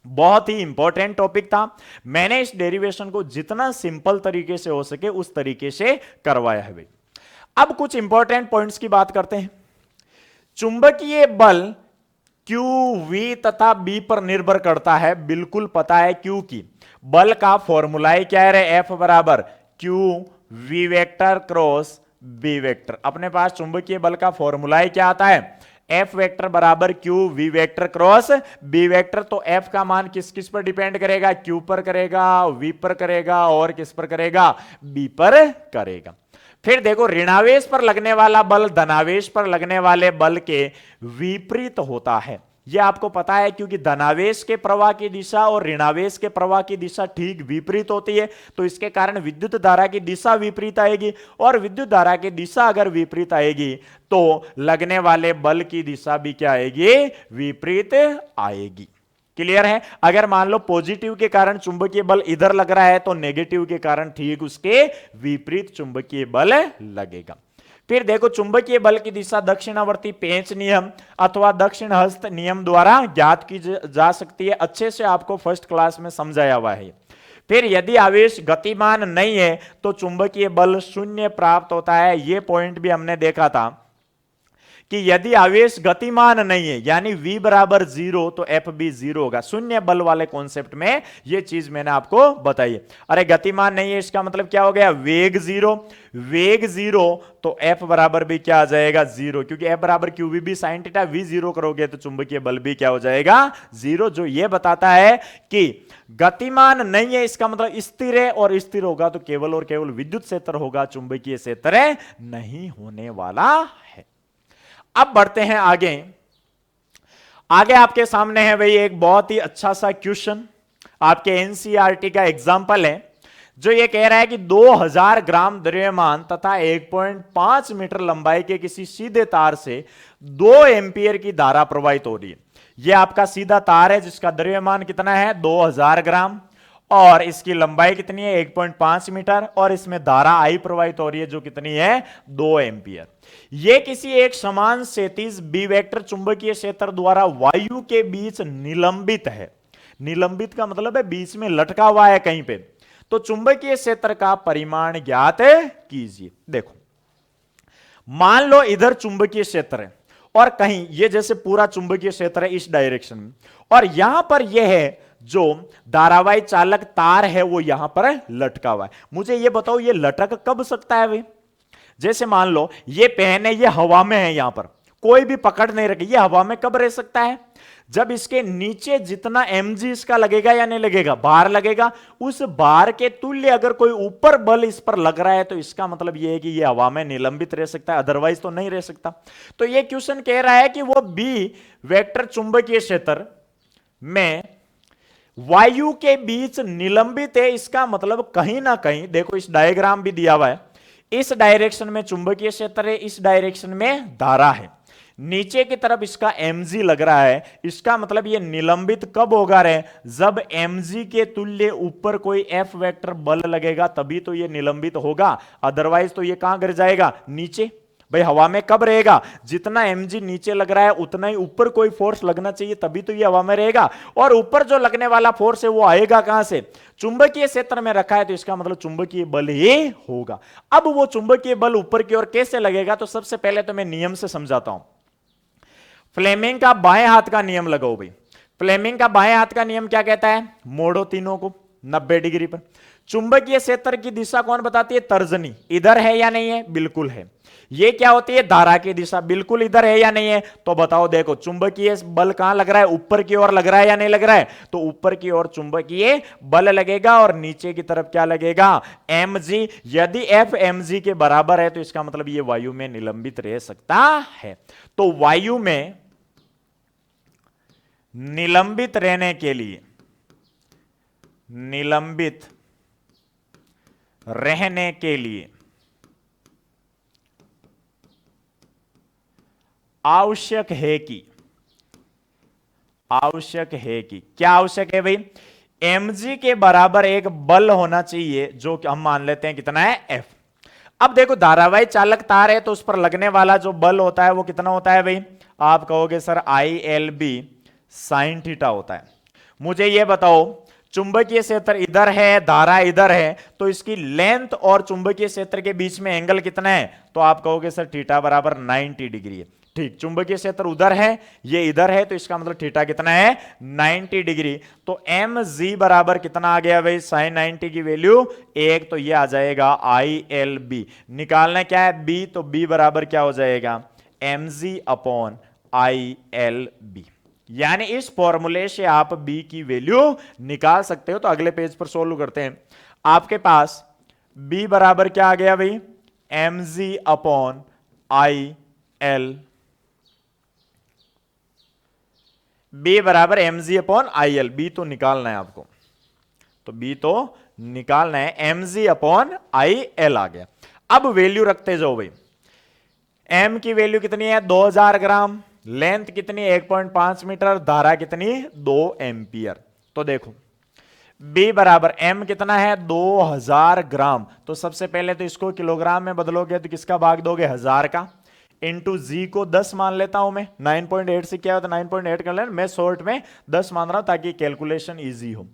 बहुत ही इंपॉर्टेंट टॉपिक था। मैंने इस डेरिवेशन को जितना सिंपल तरीके से हो सके उस तरीके से करवाया है भाई। अब कुछ इंपॉर्टेंट पॉइंट्स की बात करते हैं। चुंबकीय बल Q, V तथा B पर निर्भर करता है, बिल्कुल पता है, क्योंकि बल का फॉर्मूला क्या है? F बराबर Q V vector cross B vector. अपने पास चुंबकीय बल का फॉर्मूला क्या आता है? F वेक्टर बराबर Q V vector cross B vector. तो F का मान किस किस पर डिपेंड करेगा? Q पर करेगा, V पर करेगा और किस पर करेगा? B पर करेगा। फिर देखो ऋणावेश पर लगने वाला बल धनावेश पर लगने वाले बल के विपरीत होता है। यह आपको पता है, क्योंकि धनावेश के प्रवाह की दिशा और ऋणावेश के प्रवाह की दिशा ठीक विपरीत होती है, तो इसके कारण विद्युत धारा की दिशा विपरीत आएगी, और विद्युत धारा की दिशा अगर विपरीत आएगी तो लगने वाले बल की दिशा भी क्या आएगी, विपरीत आएगी। क्लियर है? अगर मान लो पॉजिटिव के कारण चुंबकीय बल इधर लग रहा है तो नेगेटिव के कारण ठीक उसके विपरीत चुंबकीय बल लगेगा। फिर देखो चुंबकीय बल की दिशा दक्षिणावर्ती पेंच नियम अथवा दक्षिण हस्त नियम द्वारा ज्ञात की जा सकती है। अच्छे से आपको फर्स्ट क्लास में समझाया हुआ है। फिर यदि आवेश गतिमान नहीं है तो चुंबकीय बल शून्य प्राप्त होता है। यह पॉइंट भी हमने देखा था कि यदि आवेश गतिमान नहीं है यानी v बराबर 0 तो f भी 0 होगा। शून्य बल वाले कॉन्सेप्ट में यह चीज मैंने आपको बताई है। अरे गतिमान नहीं है इसका मतलब क्या हो गया, वेग 0, वेग 0 तो f बराबर भी क्या आ जाएगा, 0, क्योंकि f बराबर qvb sin थीटा, v 0 करोगे तो चुंबकीय बल भी क्या हो जाएगा, 0, जो यह बताता है कि गतिमान नहीं है इसका मतलब स्थिर है, और स्थिर होगा तो केवल और केवल विद्युत क्षेत्र होगा, चुंबकीय क्षेत्र नहीं होने वाला है। अब बढ़ते हैं आगे। आगे आपके सामने है भाई एक बहुत ही अच्छा सा क्वेश्चन, आपके एनसीईआरटी का एग्जाम्पल है, जो ये कह रहा है कि 2000 ग्राम द्रव्यमान तथा 1.5 मीटर लंबाई के किसी सीधे तार से 2 एम्पियर की धारा प्रवाहित हो रही है। यह आपका सीधा तार है जिसका द्रव्यमान कितना है, 2000 ग्राम, और इसकी लंबाई कितनी है, 1.5 मीटर, और इसमें धारा आई प्रवाहित हो रही है जो कितनी है, 2 एम्पियर। यह किसी एक समान क्षैतिज बी वेक्टर चुंबकीय क्षेत्र द्वारा वायु के बीच निलंबित है। निलंबित का मतलब है बीच में लटका हुआ है कहीं पे। तो चुंबकीय क्षेत्र का परिमाण ज्ञात कीजिए। देखो मान लो इधर चुंबकीय क्षेत्र है और कहीं ये जैसे पूरा चुंबकीय क्षेत्र है इस डायरेक्शन में, और यहां पर यह है जो धारावाही चालक तार है वो यहां पर लटका हुआ है। मुझे ये बताओ ये लटक कब सकता है भाई? जैसे मान लो ये पेन है, ये हवा में है, यहां पर कोई भी पकड़ नहीं रखी, ये हवा में कब रह सकता है? जब इसके नीचे जितना mg इसका लगेगा या नहीं लगेगा, भार लगेगा, उस भार के तुल्य अगर कोई ऊपर बल इस पर लग रहा है तो इसका मतलब यह है कि यह हवा में निलंबित रह सकता है, अदरवाइज तो नहीं रह सकता। तो यह क्वेश्चन कह रहा है कि वो बी वेक्टर चुंबकीय क्षेत्र में वायु के बीच निलंबित है। इसका मतलब कहीं ना कहीं, देखो इस डायग्राम भी दिया हुआ है, इस डायरेक्शन में चुंबकीय क्षेत्र है, इस डायरेक्शन में धारा है, नीचे की तरफ इसका mg लग रहा है। इसका मतलब ये निलंबित कब होगा रे, जब mg के तुल्य ऊपर कोई f वेक्टर बल लगेगा तभी तो ये निलंबित होगा, अदरवाइज तो ये कहां गिर जाएगा, नीचे। भाई हवा में कब रहेगा, जितना mg नीचे लग रहा है उतना ही ऊपर कोई फोर्स लगना चाहिए तभी तो ये हवा में रहेगा, और ऊपर जो लगने वाला फोर्स है वो आएगा कहां से, चुंबकीय क्षेत्र में रखा है, तो इसका मतलब चुंबकीय बल ही होगा। अब वो चुंबकीय बल ऊपर की ओर कैसे लगेगा, तो सबसे पहले तो मैं नियम से समझाता हूं। फ्लेमिंग का बाएं हाथ का नियम लगाओ भाई। फ्लेमिंग का बाएं हाथ का नियम क्या कहता है, मोड़ो तीनों को 90 डिग्री पर। चुंबकीय क्षेत्र की दिशा कौन बताती है, तर्जनी, इधर है या नहीं है, बिल्कुल है। ये क्या होती है, धारा की दिशा, बिल्कुल इधर है या नहीं है, तो बताओ। देखो चुंबकीय बल कहां लग रहा है, ऊपर की ओर लग रहा है या नहीं लग रहा है, तो ऊपर की ओर चुंबकीय बल लगेगा, और नीचे की तरफ क्या लगेगा, mg। यदि f mg के बराबर है तो इसका मतलब ये वायु में निलंबित रह सकता है। तो वायु में निलंबित रहने के लिए, निलंबित रहने के लिए आवश्यक है कि क्या आवश्यक है भाई, mg के बराबर एक बल होना चाहिए जो कि हम मान लेते हैं कितना है, F। अब देखो धारावाही चालक तार है तो उस पर लगने वाला जो बल होता है वो कितना होता है भाई, आप कहोगे सर ILB sin थीटा होता है। मुझे ये बताओ चुंबकीय क्षेत्र इधर है, धारा इधर है, तो इसकी लेंथ और चुंबकीय क्षेत्र के बीच में एंगल कितना है, तो आप कहोगे सर थीटा बराबर 90 डिग्री है। ठीक, चुंबकीय क्षेत्र उधर है, ये इधर है, तो इसका मतलब थीटा कितना है, 90 डिग्री। तो mg बराबर कितना आ गया भाई, sin 90 की वैल्यू 1, तो ये आ जाएगा ILB। निकालना क्या है b, तो b बराबर क्या हो जाएगा, mg अपॉन ILB। यानी इस फॉर्मूले से आप b की वैल्यू निकाल सकते हो। तो अगले पेज पर सोल्व करते हैं। आपके पास b बराबर क्या आ गया भाई, mg upon I L, B बराबर mg upon I L, B तो निकालना है आपको, तो बी तो निकालना है, mg अपॉन आई एल आ गया। अब वैल्यू रखते जाओ भाई, m की वैल्यू कितनी है 2000 ग्राम, लेंथ कितनी 1.5 मीटर, धारा कितनी 2 एंपियर। तो देखो b बराबर m कितना है 2000 ग्राम, तो सबसे पहले तो इसको किलोग्राम में बदलोगे तो किसका भाग दोगे 1000 का, इंटू जी को 10 मान लेता हूं मैं, 9.8 से क्या होता है 9.8 कर लेना, मैं शॉर्ट में 10 मान रहा हूं ताकि कैलकुलेशन इजी हो,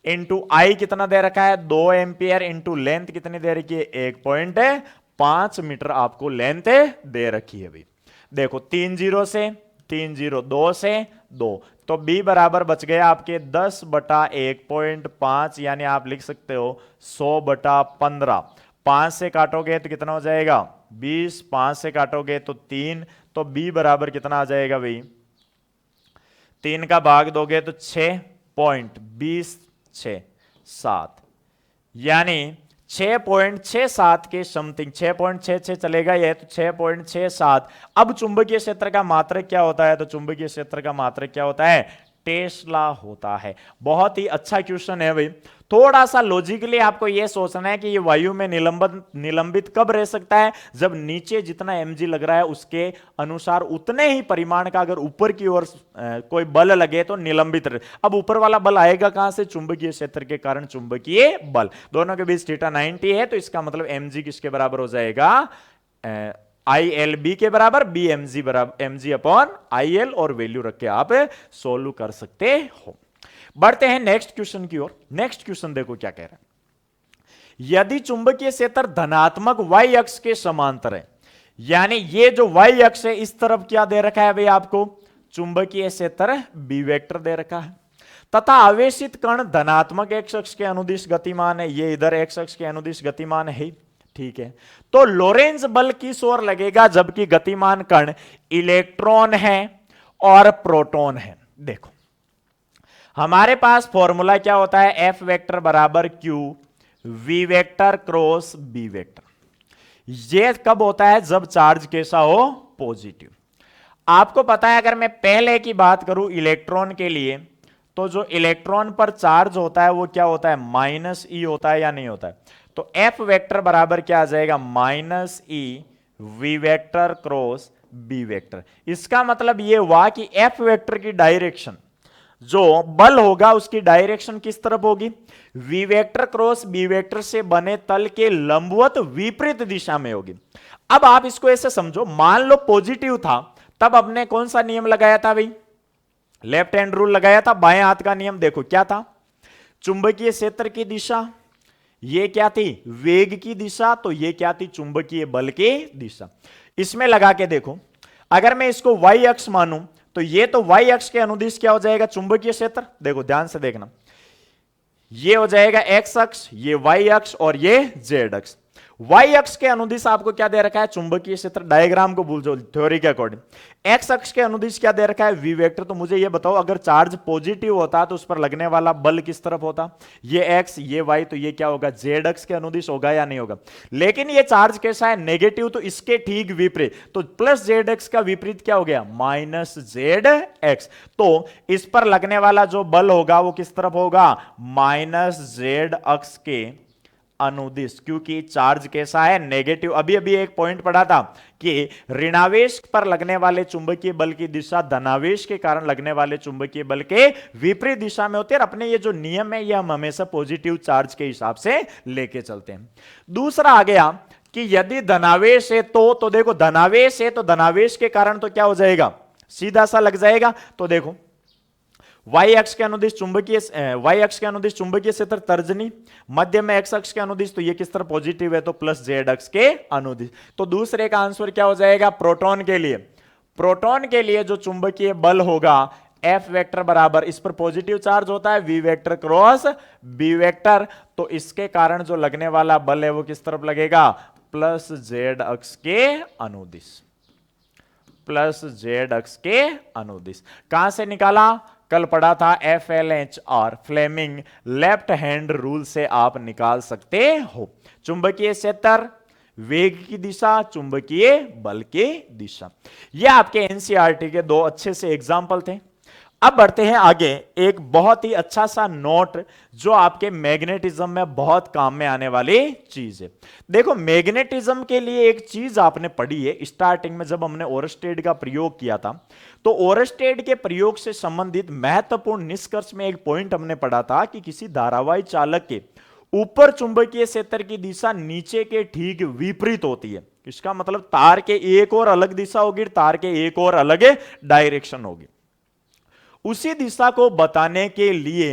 इंटू आई कितना दे रखा है 2 एंपियर, इंटू लेंथ कितनी दे रखी है 1.5 मीटर आपको लेंथ दे रखी है भाई। देखो 3 जीरो से 3 जीरो 2 से 2, तो b बराबर बच गया आपके 10 बटा 1.5, यानी आप लिख सकते हो 100 बटा 15, 5 से काटोगे तो कितना हो जाएगा 20, 5 से काटोगे तो 3, तो b बराबर कितना आ जाएगा भाई, 3 का भाग दोगे तो 6.267, यानी 6.67 के समथिंग, 6.66 चलेगा ये, तो 6.67। अब चुंबकीय क्षेत्र का मात्रक क्या होता है, तो चुंबकीय क्षेत्र का मात्रक क्या होता है, टेस्ला होता है। बहुत ही अच्छा क्वेश्चन है भाई। थोड़ा सा लॉजिकली आपको यह सोचना है कि ये वायु में निलंबित कब रह सकता है, जब नीचे जितना mg लग रहा है उसके अनुसार उतने ही परिमाण का अगर ऊपर की ओर कोई बल लगे तो निलंबित रहे। अब ऊपर वाला बल आएगा कहां से, चुंबकीय क्षेत्र के कारण चुंबकीय बल, दोनों के बीच थीटा 90 है, तो इसका मतलब mg किसके बराबर हो जाएगा, आई एल बी के बराबर, बी mg बराबर mg अपॉन आई एल, और वैल्यू रख के आप सोल्व कर सकते हो। बढ़ते हैं नेक्स्ट क्वेश्चन की ओर। नेक्स्ट क्वेश्चन देखो क्या कह रहा है, यदि चुंबकीय क्षेत्र धनात्मक y अक्ष के समांतर है, यानी ये जो y अक्ष है इस तरफ क्या दे रखा है भाई आपको, चुंबकीय क्षेत्र b वेक्टर दे रखा है, तथा आवेशित कण धनात्मक x अक्ष के अनुदिश गतिमान है, ये इधर x अक्ष के अनुदिश गतिमान है, ठीक है। तो लोरेंज बल किस ओर लगेगा, जबकि गतिमान कण इलेक्ट्रॉन है और प्रोटॉन है। देखो हमारे पास फॉर्मूला क्या होता है, एफ वेक्टर बराबर Q V vector cross B vector. ये कब होता है, जब चार्ज कैसा हो, पॉजिटिव। आपको पता है अगर मैं पहले की बात करूं इलेक्ट्रॉन के लिए, तो जो इलेक्ट्रॉन पर चार्ज होता है वो क्या होता है, माइनस ई होता है या नहीं होता है। तो एफ वेक्टर बराबर क्या आ जाएगा, minus E V vector cross B vector. इसका मतलब ये हुआ कि एफ वेक्टर की डायरेक्शन, जो बल होगा उसकी डायरेक्शन किस तरफ होगी, V vector cross B vector से बने तल के लंबवत विपरीत दिशा में होगी। अब आप इसको ऐसे समझो, मान लो पॉजिटिव था, तब हमने कौन सा नियम लगाया था भाई, लेफ्ट हैंड रूल लगाया था, बाएं हाथ का नियम देखो क्या था, चुंबकीय क्षेत्र की दिशा, ये क्या थी, वेग की दिशा, तो ये क्या थी, चुंबकीय बल की दिशा। इसमें लगा के देखो, अगर मैं इसको y अक्ष मानूं तो ये तो y अक्ष के अनुदिश क्या हो जाएगा, चुंबकीय क्षेत्र। देखो ध्यान से देखना, ये हो जाएगा x अक्ष, ये y अक्ष और ये z अक्ष। y अक्ष के अनुदिश आपको क्या दे रखा है, चुंबकीय क्षेत्र। डायग्राम को भूल जाओ थ्योरी के अकॉर्डिंग। x अक्ष के अनुदिश क्या दे रखा है, v वेक्टर। तो मुझे ये बताओ, अगर चार्ज पॉजिटिव होता तो उस पर लगने वाला बल किस तरफ होता, ये x ये y, तो ये क्या होगा, z अक्ष के अनुदिश होगा या नहीं होगा। लेकिन ये चार्ज कैसा है, नेगेटिव, तो इसके ठीक विपरीत, तो प्लस z अक्ष का विपरीत क्या हो गया, माइनस z एक्स। तो इस पर लगने वाला जो बल होगा वो किस तरफ होगा, माइनस z अक्ष के अनुदिश, क्योंकि चार्ज कैसा है, नेगेटिव। अभी अभी एक पॉइंट पढ़ा था कि ऋणावेश पर लगने वाले चुंबकीय बल की दिशा धनावेश के कारण लगने वाले चुंबकीय बल के विपरीत दिशा में होती है। और अपने ये जो नियम है ये हम हमेशा पॉजिटिव चार्ज के हिसाब से लेके चलते हैं। दूसरा आ गया कि यदि धनावेश है तो देखो धनावेश है तो धनावेश के कारण तो क्या हो जाएगा, सीधा सा लग जाएगा। तो देखो y अक्ष के अनुदिश चुंबकीय क्षेत्र तर्जनी, मध्य में x अक्ष के अनुदिश, तो ये किस तरह पॉजिटिव है, तो प्लस z अक्ष के अनुदिश। तो दूसरे का आंसर क्या हो जाएगा, प्रोटॉन के लिए। प्रोटॉन के लिए जो चुंबकीय बल होगा F वेक्टर बराबर, इस पर पॉजिटिव चार्ज होता है v vector cross b vector, तो इसके कारण जो लगने वाला बल है वो किस तरफ लगेगा, प्लस z अक्ष के अनुदिश, प्लस z अक्ष के अनुदिश। कहां से निकाला, कल पढ़ा था FLHR, Fleming left hand rule से आप निकाल सकते हो। चुंबकीय क्षेत्र वेग की दिशा, चुंबकीय बल की दिशा। ये आपके एनसीईआरटी के दो अच्छे से एग्जाम्पल थे। अब बढ़ते हैं आगे, एक बहुत ही अच्छा सा नोट जो आपके मैग्नेटिज्म में बहुत काम में आने वाली चीज है। देखो, मैग्नेटिज्म के लिए एक चीज आपने पढ़ी है स्टार्टिंग में जब हमने ओरस्टेड का प्रयोग किया था, तो ओरस्टेड के प्रयोग से संबंधित महत्वपूर्ण निष्कर्ष में एक पॉइंट हमने पढ़ा था कि किसी धारावाही चालक के ऊपर चुंबकीय क्षेत्र की दिशा नीचे के ठीक विपरीत होती है। इसका मतलब तार के एक और अलग दिशा होगी, तार के एक और अलग डायरेक्शन होगी। उसी दिशा को बताने के लिए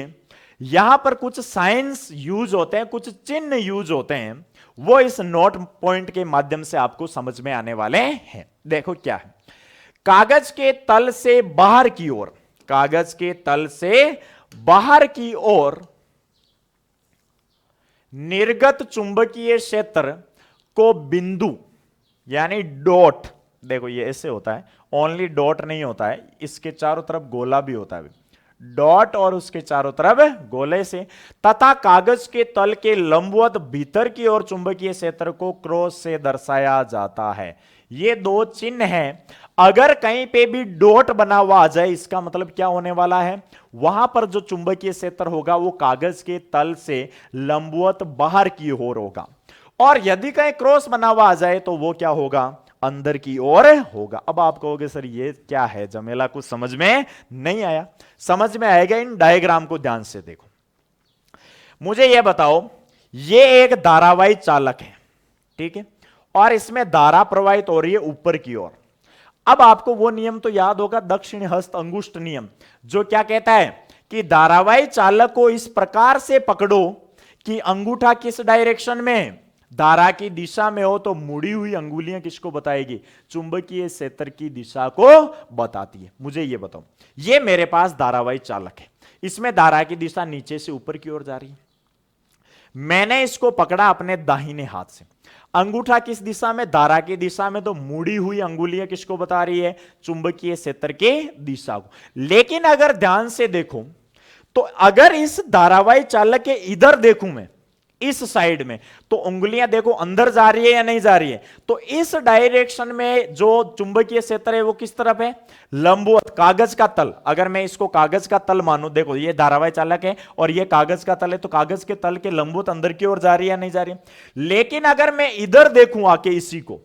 यहां पर कुछ साइंस यूज होते हैं, कुछ चिन्ह यूज होते हैं, वो इस नोट पॉइंट के माध्यम से आपको समझ में आने वाले हैं। देखो क्या है, कागज के तल से बाहर की ओर, कागज के तल से बाहर की ओर निर्गत चुंबकीय क्षेत्र को बिंदु यानी डॉट, देखो ये ऐसे होता है, ओनली डॉट नहीं होता है, इसके चारों तरफ गोला भी होता है, डॉट और उसके चारों तरफ गोले से, तथा कागज के तल के लंबवत भीतर की ओर चुंबकीय क्षेत्र को क्रॉस से दर्शाया जाता है। ये दो चिन्ह हैं। अगर कहीं पे भी डॉट बना हुआ आ जाए, इसका मतलब क्या होने वाला है, वहां पर जो चुंबकीय क्षेत्र होगा वो कागज के तल से लंबवत बाहर की ओर होगा। और यदि कहीं क्रॉस बना हुआ आ जाए तो वो क्या होगा, अंदर की ओर होगा। अब आप कहोगे सर ये क्या है जमेला, कुछ समझ में नहीं आया। समझ में आएगा, इन डायग्राम को ध्यान से देखो। मुझे यह बताओ, ये एक धारावाही चालक है, ठीक है, और इसमें धारा प्रवाहित हो रही है ऊपर की ओर। अब आपको वो नियम तो याद होगा, दक्षिण हस्त अंगुष्ठ नियम, जो क्या कहता है कि धारावाही चालक को इस प्रकार से पकड़ो कि अंगूठा किस डायरेक्शन में, धारा की दिशा में हो, तो मुड़ी हुई अंगुलियां किसको बताएगी, चुंबकीय क्षेत्र की दिशा को बताती है। मुझे ये बताओ, ये मेरे पास धारावाही चालक है, इसमें धारा की दिशा नीचे से ऊपर की ओर जा रही है, मैंने इसको पकड़ा अपने दाहिने हाथ से, अंगूठा किस दिशा में, धारा की दिशा में, तो मुड़ी हुई अंगुलियां किसको बता रही है, चुंबकीय क्षेत्र की दिशा को। लेकिन अगर ध्यान से देखो, तो अगर इस धारावाही चालक के इधर देखूं मैं, इस साइड में, तो उंगलियां देखो अंदर जा रही है या नहीं जा रही है, तो इस डायरेक्शन में जो चुंबकीय क्षेत्र है वो किस तरफ है, लंबवत, कागज का तल। अगर मैं इसको कागज का तल मानूं, देखो ये धारावाही चालक है और ये कागज का तल है, तो कागज के तल के लंबवत अंदर की ओर जा रही है या नहीं जा रही है। लेकिन अगर मैं इधर देखूं आके इसी को,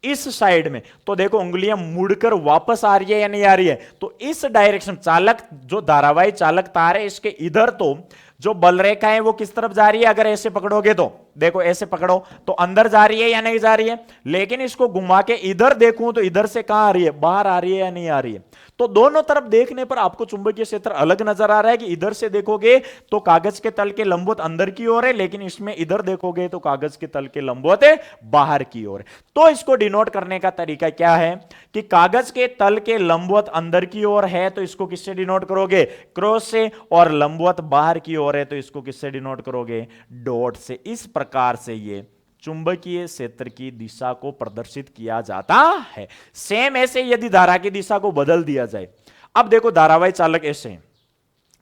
इस साइड में, तो देखो उंगलियां मुड़कर वापस आ रही है या नहीं आ रही है। तो इस डायरेक्शन, चालक जो धारावाही चालक तार है, इसके इधर तो जो बल रेखा है वो किस तरफ जा रही है, अगर ऐसे पकड़ोगे तो देखो, ऐसे पकड़ो तो अंदर जा रही है या नहीं जा रही है। लेकिन इसको घुमा के इधर देखूं तो इधर से कहां आ रही है, बाहर आ रही है या नहीं आ रही है। तो दोनों तरफ देखने पर आपको चुंबकीय क्षेत्र अलग नजर आ रहा है कि इधर से देखोगे तो कागज के तल के लंबवत अंदर की ओर है, लेकिन इसमें इधर देखोगे तो कागज के तल के लंबवत बाहर की ओर है। तो इसको डिनोट करने का तरीका क्या है कि कागज के तल के लंबवत अंदर की ओर है तो इसको किससे डिनोट करोगे, क्रॉस से, और लंबवत बाहर की ओर है तो इसको किससे डिनोट करोगे, डॉट से। इस प्रकार से ये चुंबकीय क्षेत्र की दिशा को प्रदर्शित किया जाता है। सेम ऐसे यदि धारा की दिशा को बदल दिया जाए, अब देखो धारावाही चालक ऐसे,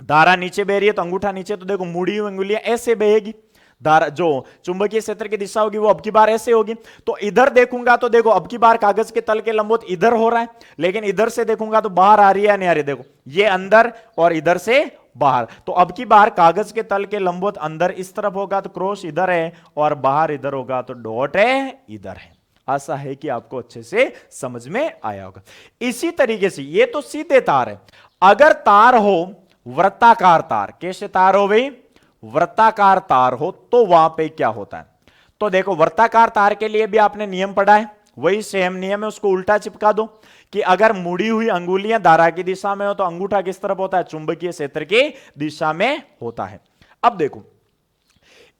धारा नीचे बह रही है तो अंगूठा नीचे, तो देखो मुड़ी हुई अंगुलियां ऐसे बहेगी, धारा जो चुंबकीय क्षेत्र की दिशा होगी वो अब की बार ऐसे होगी। तो इधर देखूंगा तो देखो अब की बार कागज के तल के लंबवत इधर हो रहा है, लेकिन इधर से देखूंगा तो बाहर आ रही है या नहीं आ रही है, देखो ये अंदर और इधर से बाहर। तो अब की बार कागज के तल के लंबवत अंदर इस तरफ होगा तो क्रॉस इधर है, और बाहर इधर होगा तो डॉट है इधर है। आशा है कि आपको अच्छे से समझ में आया होगा। इसी तरीके से ये तो सीधे तार है, अगर तार हो वृत्ताकार तार, कैसे तार हो भाई, वृत्ताकार तार हो, तो वहां पे क्या होता है। तो देखो वृत्ताकार तार के लिए भी आपने नियम पढ़ा है, वही सेम नियम है, उसको उल्टा चिपका दो कि अगर मुड़ी हुई अंगुलियां धारा की दिशा में हो तो अंगूठा किस तरफ होता है, चुंबकीय क्षेत्र की दिशा में होता है। अब देखो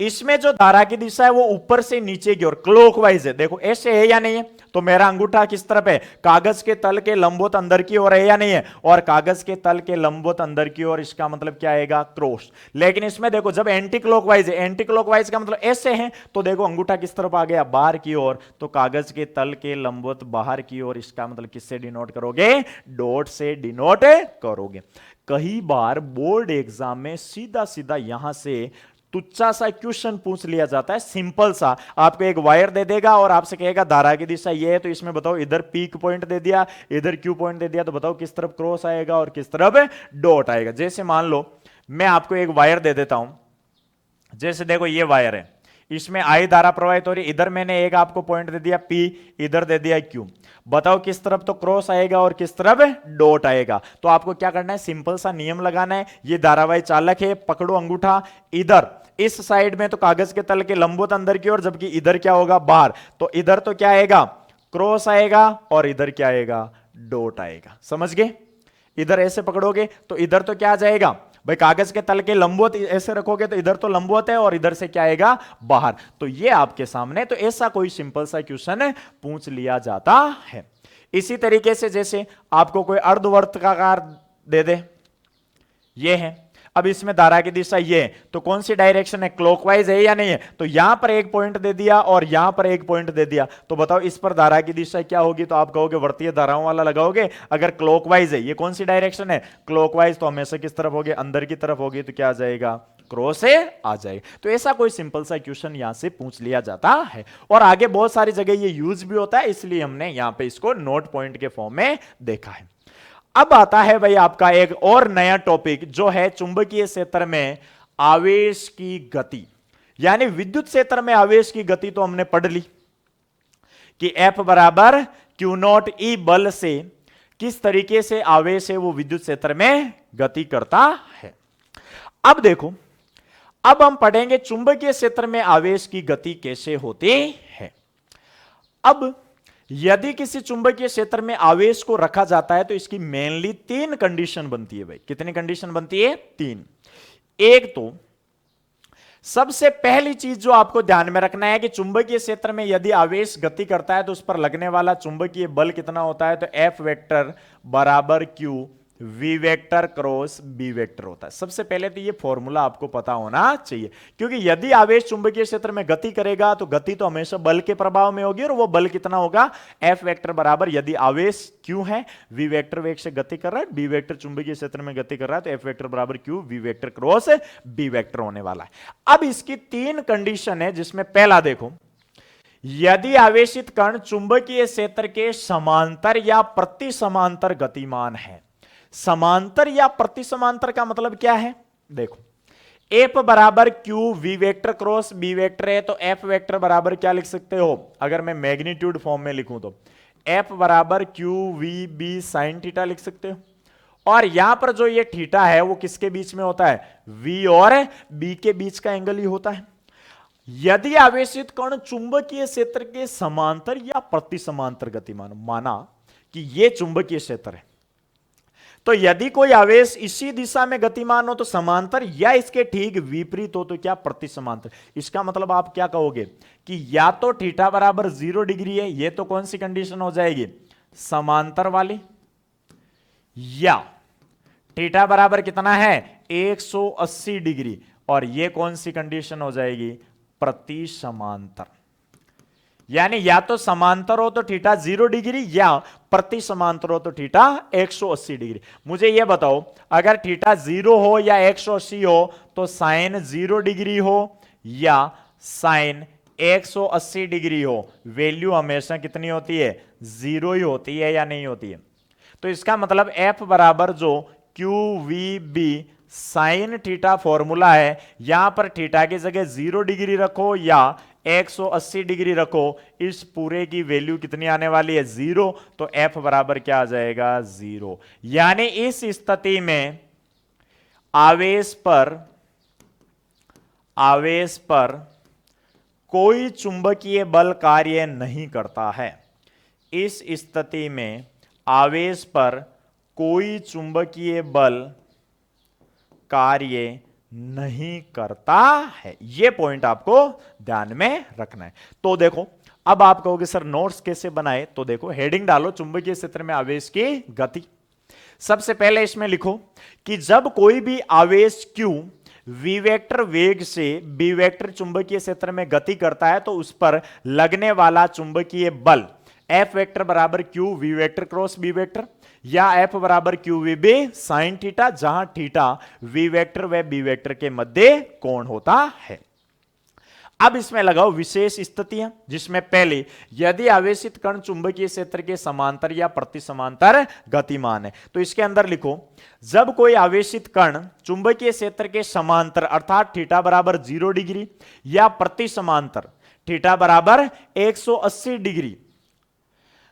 इसमें जो धारा की दिशा है वो ऊपर से नीचे की ओर क्लॉकवाइज है, देखो ऐसे है या नहीं है। तो मेरा अंगूठा किस तरफ है, कागज के तल के लंबवत अंदर की ओर है या नहीं है, और कागज के तल के लंबवत अंदर की ओर, इसका मतलब क्या आएगा, क्रॉस। लेकिन इसमें देखो जब एंटी क्लॉकवाइज है, एंटी क्लॉकवाइज का मतलब ऐसे है, तो देखो अंगूठा किस तरफ आ गया, बाहर की ओर, तो कागज के तल के लंबवत बाहर की ओर, इसका मतलब किससे डिनोट करोगे, डॉट से डिनोट करोगे। कई बार बोर्ड एग्जाम में सीधा सीधा यहां से तुच्छा सा क्वेश्चन पूछ लिया जाता है, सिंपल सा। आपको एक वायर दे देगा और आपसे कहेगा धारा की दिशा ये है, तो इसमें बताओ इधर पीक पॉइंट दे दिया, इधर क्यू पॉइंट दे दिया, तो बताओ किस तरफ क्रॉस आएगा और किस तरफ डॉट आएगा। जैसे मान लो मैं आपको एक वायर दे देता हूं, जैसे देखो ये वायर है, इसमें आई धारा प्रवाहित हो रही, इधर मैंने एक आपको पॉइंट दे दिया P, इधर दे दिया Q। बताओ किस तरफ तो क्रॉस आएगा और किस तरफ डॉट आएगा। तो आपको क्या करना है, सिंपल सा नियम लगाना है। ये धारावाही चालक है, पकड़ो अंगूठा, इधर इस साइड में तो कागज के तल के लंबवत अंदर की ओर, जबकि इधर क्या होगा, बाहर। तो इधर तो क्या आएगा, क्रॉस आएगा, और इधर क्या आएगा, डॉट आएगा। समझ गए? इधर ऐसे पकड़ोगे तो इधर तो क्या आ जाएगा भाई, कागज के तल के लंबवत ऐसे रखोगे तो इधर तो लंबवत है और इधर से क्या आएगा, बाहर। तो ये आपके सामने, तो ऐसा कोई सिंपल सा क्वेश्चन पूछ लिया जाता है। इसी तरीके से जैसे आपको कोई अर्धवर्ताकार दे दे, ये है, अब इसमें धारा की दिशा ये है, तो कौन सी डायरेक्शन है, क्लॉकवाइज है या नहीं है। तो यहां पर एक पॉइंट दे दिया और यहां पर एक पॉइंट दे दिया, तो बताओ इस पर धारा की दिशा क्या होगी। तो आप कहोगे वर्तीय धाराओं वाला लगाओगे। अगर क्लॉकवाइज है, ये कौन सी डायरेक्शन है, क्लॉकवाइज, तो हमेशा किस तरफ होगी, अंदर की तरफ होगी, तो क्या आ जाएगा, क्रॉस से आ जाएगा। तो ऐसा कोई सिंपल सा क्वेश्चन यहां से पूछ लिया जाता है, और आगे बहुत सारी जगह ये यूज भी होता है, इसलिए हमने यहां पे इसको नोट पॉइंट के फॉर्म में देखा है। अब आता है भाई आपका एक और नया टॉपिक, जो है चुंबकीय क्षेत्र में आवेश की गति, यानी विद्युत क्षेत्र में आवेश की गति। तो हमने पढ़ ली कि F बराबर क्यू नॉट ई बल से किस तरीके से आवेश है वो विद्युत क्षेत्र में गति करता है। अब देखो, अब हम पढ़ेंगे चुंबकीय क्षेत्र में आवेश की गति कैसे होती है। अब यदि किसी चुंबकीय क्षेत्र में आवेश को रखा जाता है तो इसकी मेनली 3 कंडीशन बनती है भाई। कितनी कंडीशन बनती है, 3। एक तो सबसे पहली चीज जो आपको ध्यान में रखना है कि चुंबकीय क्षेत्र में यदि आवेश गति करता है तो उस पर लगने वाला चुंबकीय बल कितना होता है, तो F वेक्टर बराबर Q V vector cross B vector होता है। सबसे पहले तो ये फॉर्मूला आपको पता होना चाहिए, क्योंकि यदि आवेश चुंबकीय क्षेत्र में गति करेगा तो गति तो हमेशा बल के प्रभाव में होगी, और वो बल कितना होगा, F वेक्टर बराबर, यदि आवेश Q है, V वेक्टर वेग से गति कर रहा है, B वेक्टर चुंबकीय क्षेत्र में गति कर रहा है, तो F वेक्टर बराबर Q V vector cross B vector होने वाला है। अब इसकी 3 कंडीशन है, जिसमें पहला देखो, यदि आवेशित कण चुंबकीय क्षेत्र के समांतर या प्रति समांतर गतिमान है। समांतर या प्रति समांतर का मतलब क्या है, देखो, F बराबर Q V vector cross B vector है, तो F वेक्टर बराबर क्या लिख सकते हो, अगर मैं मैग्नीट्यूड फॉर्म में लिखूं तो F बराबर Q V B sine theta लिख सकते हो। और यहां पर जो ये थीटा है वो किसके बीच में होता है, V और B के बीच का एंगल ही होता है। यदि आवेशित कण चुंबकीय क्षेत्र के समांतर या प्रति समांतर गतिमान, माना कि ये चुंबकीय क्षेत्र है, तो यदि कोई आवेश इसी दिशा में गतिमान हो तो समांतर, या इसके ठीक विपरीत हो तो क्या, प्रति समांतर। इसका मतलब आप क्या कहोगे कि या तो थीटा बराबर 0 डिग्री है, ये तो कौन सी कंडीशन हो जाएगी, समांतर वाली, या थीटा बराबर कितना है 180 डिग्री, और ये कौन सी कंडीशन हो जाएगी, प्रति समांतर। यानी या तो समांतर हो तो थीटा 0 डिग्री, या प्रति समांतर हो तो थीटा 180 डिग्री। मुझे यह बताओ, अगर थीटा 0 हो या 180 हो तो साइन 0 डिग्री हो या साइन 180 डिग्री हो, वैल्यू हमेशा कितनी होती है, 0 ही होती है या नहीं होती है। तो इसका मतलब F बराबर जो QVB साइन थीटा फॉर्मूला है, यहां पर थीटा की जगह 0 डिग्री रखो या 180 डिग्री रखो, इस पूरे की वैल्यू कितनी आने वाली है, 0। तो F बराबर क्या आ जाएगा, 0। यानी इस स्थिति में आवेश पर कोई चुंबकीय बल कार्य नहीं करता है। इस स्थिति में आवेश पर कोई चुंबकीय बल कार्य नहीं करता है। यह पॉइंट आपको ध्यान में रखना है। तो देखो, अब आप कहोगे सर नोट्स कैसे बनाए, तो देखो हेडिंग डालो, चुंबकीय क्षेत्र में आवेश की गति। सबसे पहले इसमें लिखो कि जब कोई भी आवेश Q V वेक्टर वेग से B वेक्टर चुंबकीय क्षेत्र में गति करता है तो उस पर लगने वाला चुंबकीय बल एफ वेक्टर बराबर Q V vector cross B vector, या एफ बराबर Q V B sine theta, जहां थीटा वी वेक्टर व बी वेक्टर के मध्य कोण होता है। अब इसमें लगाओ विशेष स्थितियां, जिसमें पहले यदि आवेशित कण चुंबकीय क्षेत्र के समांतर या प्रति समांतर गतिमान है, तो इसके अंदर लिखो जब कोई आवेशित कण चुंबकीय क्षेत्र के समांतर अर्थात थीटा बराबर 0 डिग्री या प्रति समांतर थीटा बराबर 180 डिग्री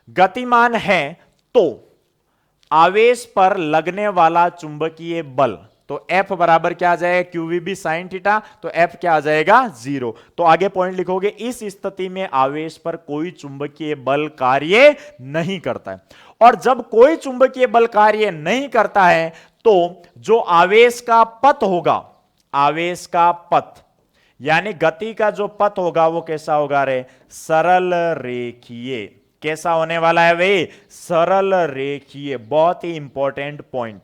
गतिमान है, तो आवेश पर लगने वाला चुंबकीय बल, तो F बराबर क्या आ जाएगा QVB sin थीटा, तो F क्या आ जाएगा 0। तो आगे पॉइंट लिखोगे इस स्थिति में आवेश पर कोई चुंबकीय बल कार्य नहीं करता है, और जब कोई चुंबकीय बल कार्य नहीं करता है तो जो आवेश का पथ होगा, आवेश का पथ यानी गति का जो पथ होगा वो कैसा होगा रे, सरल रेखीय। कैसा होने वाला है भाई, सरल रेखीय। बहुत ही इंपॉर्टेंट पॉइंट,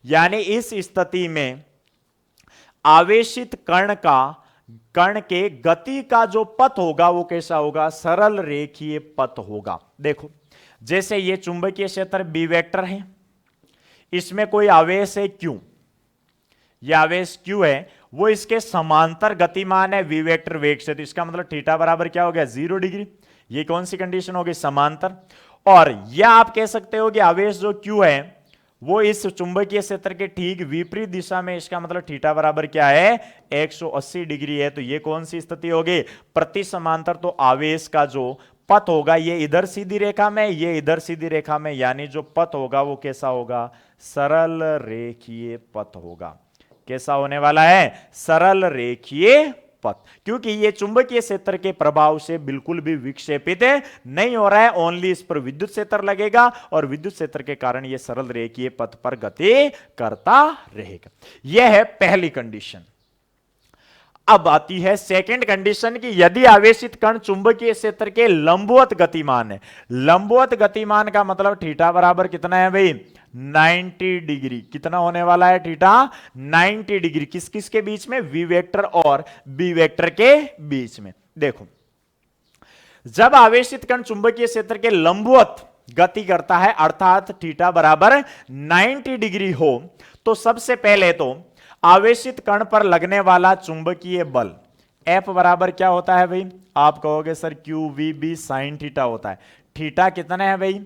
यानी इस स्थिति में आवेशित कण के गति का जो पथ होगा वो कैसा होगा, सरल रेखीय पथ होगा। देखो जैसे ये चुंबकीय क्षेत्र बी वेक्टर है, इसमें कोई आवेश है Q, ये आवेश Q है, वो इसके समांतर गतिमान है वी वेक्टर वेग से, तो इसका मतलब थीटा बराबर क्या हो गया 0 डिग्री। ये कौन सी कंडीशन होगी, समांतर। और यह आप कह सकते हो कि आवेश जो Q है वो इस चुंबकीय क्षेत्र के ठीक विपरीत दिशा में, इसका मतलब थीटा बराबर क्या है 180 डिग्री है। तो ये कौन सी स्थिति होगी, प्रति समांतर। तो आवेश का जो पथ होगा ये इधर सीधी रेखा में, ये इधर सीधी रेखा में, यानी जो पथ होगा वो कैसा होगा, सरल रेखीय पथ होगा। कैसा होने वाला है, सरल रेखीय पथ, क्योंकि ये चुंबकीय क्षेत्र के प्रभाव से बिल्कुल भी विक्षेपित नहीं हो रहा है, ओनली इस पर विद्युत क्षेत्र लगेगा और विद्युत क्षेत्र के कारण ये सरल रेखीय पथ पर गति करता रहेगा। यह है पहली कंडीशन। अब आती है सेकंड कंडीशन की, यदि आवेशित कण चुंबकीय क्षेत्र के लंबवत गतिमान है। लंबवत गतिमान का मतलब थीटा बराबर कितना है भाई, 90 डिग्री। कितना होने वाला है थीटा, 90 डिग्री। किस किस के बीच में, वी वेक्टर और बी वेक्टर के बीच में। देखो जब आवेशित कण चुंबकीय क्षेत्र के लंबवत गति करता है अर्थात थीटा बराबर 90 डिग्री हो, तो सबसे पहले तो आवेशित कण पर लगने वाला चुंबकीय बल F बराबर क्या होता है भाई, आप कहोगे सर QVB sin थीटा होता है। थीटा कितना है भाई,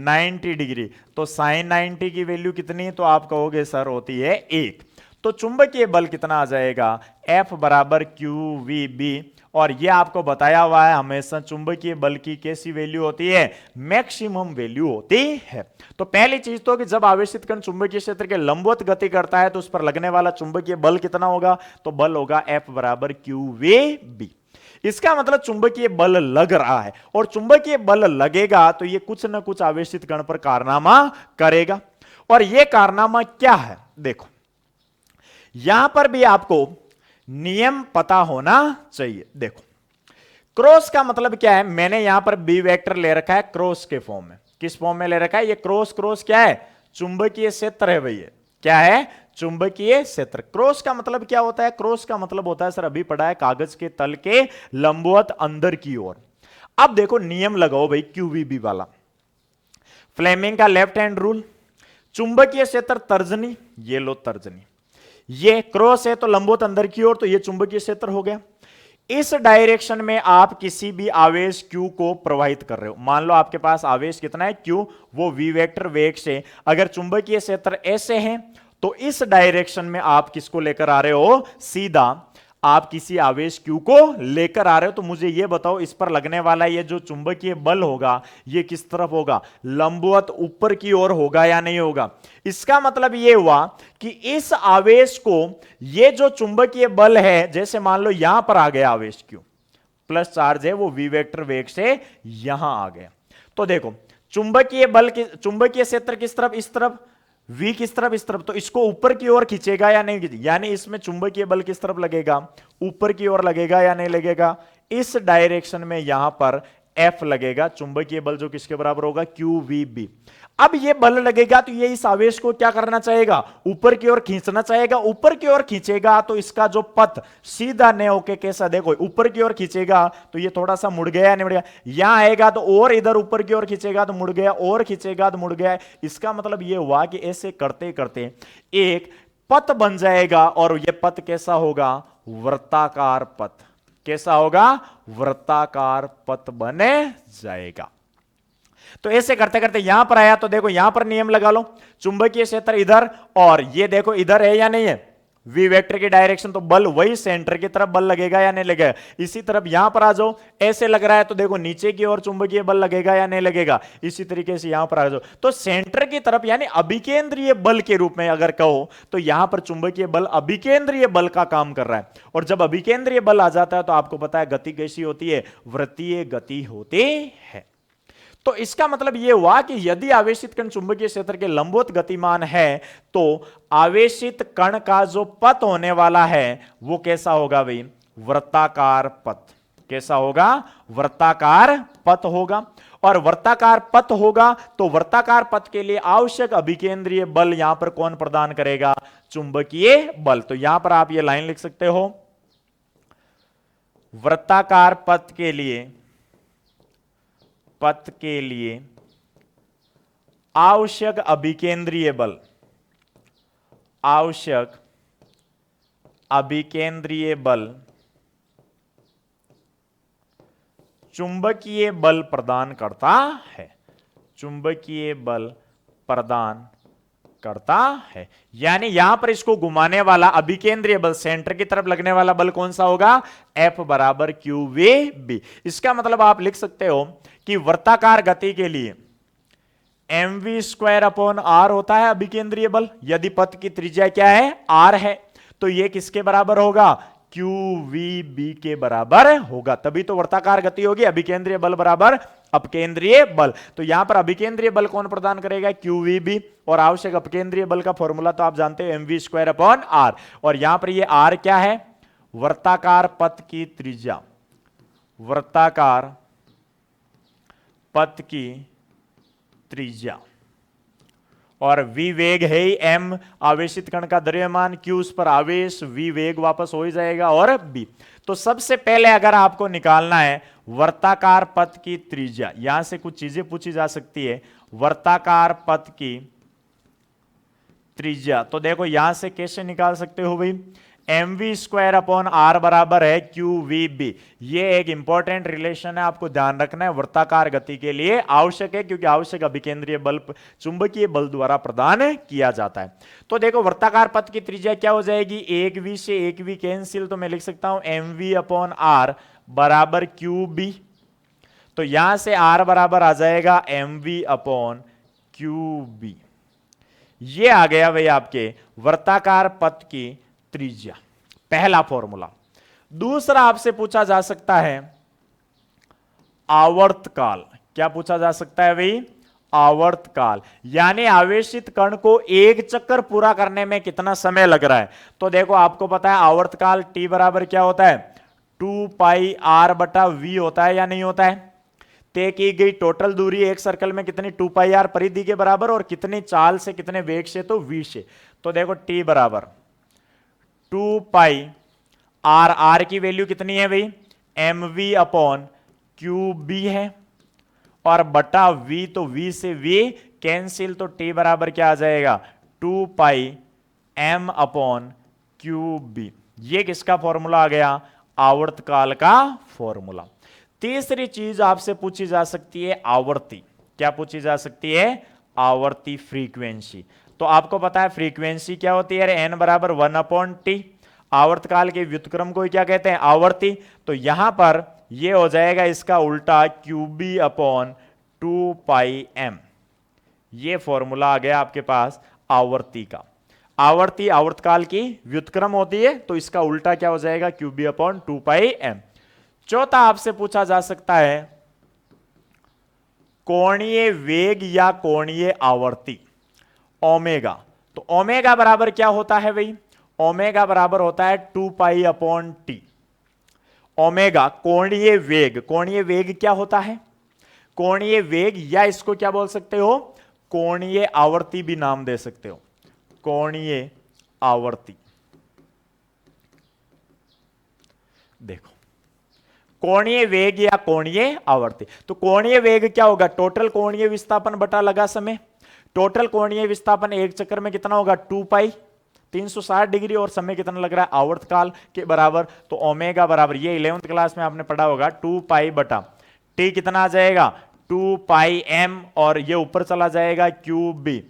90 डिग्री, तो sin 90 की वैल्यू कितनी, तो आप कहोगे सर होती है 1। तो चुंबकीय बल कितना आ जाएगा, F बराबर QVB। और ये आपको बताया हुआ है हमेशा चुंबकीय बल की कैसी वैल्यू होती है, मैक्सिमम वैल्यू होती है। तो पहली चीज तो कि जब आवेशित कण चुंबकीय क्षेत्र के लंबवत गति करता है तो उस पर लगने वाला चुंबकीय बल कितना होगा, तो बल होगा F बराबर QVB। इसका मतलब चुंबकीय बल लग रहा है, और चुंबकीय बल लगेगा तो ये कुछ ना कुछ आवेशित कण पर कारनामा करेगा। और ये कारनामा क्या है, देखो यहां पर भी आपको नियम पता होना चाहिए। देखो क्रॉस का मतलब क्या है, मैंने यहां पर बी वेक्टर ले रखा है क्रॉस के फॉर्म में। किस फॉर्म में ले रखा है, ये क्रॉस, क्रॉस क्या है, चुंबकीय क्षेत्र है भैया। क्या है, चुंबकीय क्षेत्र। क्रॉस का मतलब क्या होता है, क्रॉस का मतलब होता है सर अभी पढ़ा है कागज के तल के लंबवत अंदर की ओर। अब देखो नियम लगाओ भाई QVB वाला, फ्लेमिंग का लेफ्ट हैंड रूल। चुंबकीय क्षेत्र तर्जनी, ये लो तर्जनी, ये क्रॉस है तो लंबवत अंदर की ओर, तो ये चुंबकीय क्षेत्र हो गया। इस डायरेक्शन में आप किसी भी आवेश Q को प्रवाहित कर रहे हो। मान लो आपके पास आवेश कितना है Q, वो V वेक्टर वेग से, अगर चुंबकीय क्षेत्र ऐसे है तो इस डायरेक्शन में आप किसको लेकर आ रहे हो, सीधा आप किसी आवेश Q को लेकर आ रहे हो। तो मुझे यह बताओ इस पर लगने वाला ये जो चुंबकीय बल होगा ये किस तरफ होगा, लंबवत ऊपर की ओर होगा या नहीं होगा। इसका मतलब यह हुआ कि इस आवेश को ये जो चुंबकीय बल है, जैसे मान लो यहां पर आ गया आवेश Q, प्लस चार्ज है वो वी वेक्टर वेग से यहां आ गया, तो देखो चुंबकीय बल चुंबकीय क्षेत्र किस तरफ, इस तरफ, V किस तरफ, इस तरफ, तो इसको ऊपर की ओर खींचेगा या नहीं खींचेगा, यानी इसमें चुंबकीय बल किस तरफ लगेगा, ऊपर की ओर लगेगा या नहीं लगेगा। इस डायरेक्शन में यहां पर F लगेगा, चुंबकीय बल जो किसके बराबर होगा, QVB। अब ये बल लगेगा तो ये इस आवेश को क्या करना चाहेगा, ऊपर की ओर खींचना चाहेगा। ऊपर की ओर खींचेगा तो इसका जो पथ सीधा न होके कैसा, देखो ऊपर की ओर खींचेगा तो ये थोड़ा सा मुड़ गया, नहीं मुड़ गया, यहां आएगा तो और इधर ऊपर की ओर खींचेगा तो मुड़ गया, और खींचेगा तो मुड़ गया। इसका मतलब ये हुआ कि ऐसे करते करते एक पथ बन जाएगा और ये पथ कैसा होगा, वृत्ताकार पथ। कैसा होगा, वृत्ताकार पथ बने जाएगा। तो ऐसे करते करते यहां पर आया तो देखो यहां पर नियम लगा लो, चुंबकीय क्षेत्र इधर और ये देखो इधर है या नहीं है, वी वेक्टर की डायरेक्शन, तो बल वही सेंटर की तरफ बल लगेगा या नहीं लगेगा। इसी तरफ यहां पर आ जाओ, ऐसे लग रहा है तो देखो नीचे की ओर चुंबकीय बल लगेगा या नहीं लगेगा। इसी तरीके से यहां पर आ जाओ तो सेंटर की तरफ यानी अभिकेंद्रीय बल के रूप में अगर कहो तो यहां पर चुंबकीय बल अभिकेंद्रीय बल का काम कर रहा है। और जब अभिकेंद्रीय बल आ जाता है तो आपको पता है गति कैसी होती है, वृत्तीय गति होती है। तो इसका मतलब यह हुआ कि यदि आवेशित कण चुंबकीय क्षेत्र के लंबवत गतिमान है तो आवेशित कण का जो पथ होने वाला है वो कैसा होगा भाई, वृत्ताकार पथ। कैसा होगा, वृत्ताकार पथ होगा। और वृत्ताकार पथ होगा तो वृत्ताकार पथ के लिए आवश्यक अभिकेंद्रीय बल यहां पर कौन प्रदान करेगा, चुंबकीय बल। तो यहां पर आप ये लाइन लिख सकते हो, वृत्ताकार पथ के लिए आवश्यक अभिकेंद्रीय बल, आवश्यक अभिकेंद्रीय बल चुंबकीय बल प्रदान करता है, चुंबकीय बल प्रदान करता है। यानी यहां पर इसको घुमाने वाला अभिकेंद्रीय बल, सेंटर की तरफ लगने वाला बल कौन सा होगा, F बराबर QVB। इसका मतलब आप लिख सकते हो कि वृत्ताकार गति के लिए mv²/r होता है अभिकेंद्रीय बल। यदि पथ की त्रिज्या क्या है, r है, तो यह किसके बराबर होगा, QVB के बराबर होगा। तभी तो वृत्ताकार गति होगी, अभिकेंद्रीय बल बराबर अपकेंद्रीय बल। तो यहां पर अभिकेंद्रीय बल कौन प्रदान करेगा, QVB। और आवश्यक अपकेंद्रीय बल का फॉर्मूला तो आप जानते हो, mv²/r। और यहां पर ये r क्या है, वृत्ताकार पथ की त्रिज्या, वृत्ताकार पथ की त्रिज्या। और v वेग है ही, m आवेशित कण का द्रव्यमान, q उस पर आवेश, v वेग वापस हो ही जाएगा, और b। तो सबसे पहले अगर आपको निकालना है वर्ताकार पथ की त्रिज्या, यहां से कुछ चीजें पूछी जा सकती है। वर्ताकार पथ की त्रिज्या तो देखो यहां से कैसे निकाल सकते हो भाई, mv²/r बराबर है QVB। ये एक इंपॉर्टेंट रिलेशन है, आपको ध्यान रखना है, वृत्ताकार गति के लिए आवश्यक है, क्योंकि आवश्यक अभिकेंद्रीय बल चुंबकीय बल द्वारा प्रदान किया जाता है। तो देखो वृत्ताकार पथ की त्रिज्या क्या हो जाएगी, 1v से 1v कैंसिल, तो मैं लिख सकता हूं mv/r बराबर QB। तो यहां से r बराबर आ जाएगा mv/QB। ये आ गया भाई आपके वृत्ताकार पथ की त्रिज्या, पहला फॉर्मूला। दूसरा आपसे पूछा जा सकता है आवर्तकाल। क्या पूछा जा सकता है भाई, आवर्तकाल, यानी आवेशित कण को एक चक्कर पूरा करने में कितना समय लग रहा है। तो देखो आपको पता है आवर्तकाल t बराबर क्या होता है, 2πr/v होता है या नहीं होता है। तय की गई टोटल दूरी एक सर्कल में कितनी, 2πr परिधि के बराबर, और कितनी चाल से, कितने वेग से, तो v से। तो देखो t बराबर 2πr, r की वैल्यू कितनी है भाई, mv/QB है, और बटा v, तो v से v कैंसिल, तो t बराबर क्या आ जाएगा, 2πm/QB। ये किसका फॉर्मूला आ गया, आवर्तकाल का फॉर्मूला। तीसरी चीज आपसे पूछी जा सकती है आवर्ती। क्या पूछी जा सकती है, आवर्ती फ्रीक्वेंसी। तो आपको पता है फ्रीक्वेंसी क्या होती है, n बराबर 1/t। आवर्तकाल के व्युत्क्रम को क्या कहते हैं, आवर्ती। तो यहां पर यह हो जाएगा इसका उल्टा, QB/2πm। यह फॉर्मूला आ गया आपके पास आवर्ती का। आवर्ती आवर्तकाल की व्युत्क्रम होती है, तो इसका उल्टा क्या हो जाएगा, QB/2πm। चौथा आपसे पूछा जा सकता है कोणीय वेग या कोणीय आवर्ती, ओमेगा। तो ओमेगा बराबर क्या होता है भाई, ओमेगा बराबर होता है 2π/t। ओमेगा कोणीय वेग, कोणीय वेग क्या होता है, कोणीय वेग, या इसको क्या बोल सकते हो, कोणीय आवर्ती भी नाम दे सकते हो, कोणीय आवर्ती। देखो कोणीय वेग या कोणीय आवर्ती, तो कोणीय वेग क्या होगा, टोटल कोणीय विस्थापन बटा लगा समय। टोटल कोणीय विस्थापन एक चक्कर में कितना होगा, 2 पाई 360 डिग्री, और समय कितना लग रहा है आवर्तकाल के बराबर, तो ओमेगा बराबर, ये 11th क्लास में आपने पढ़ा होगा, 2 पाई बटा टी कितना आ जाएगा 2 पाई एम, और ये ऊपर चला जाएगा क्यूब बी,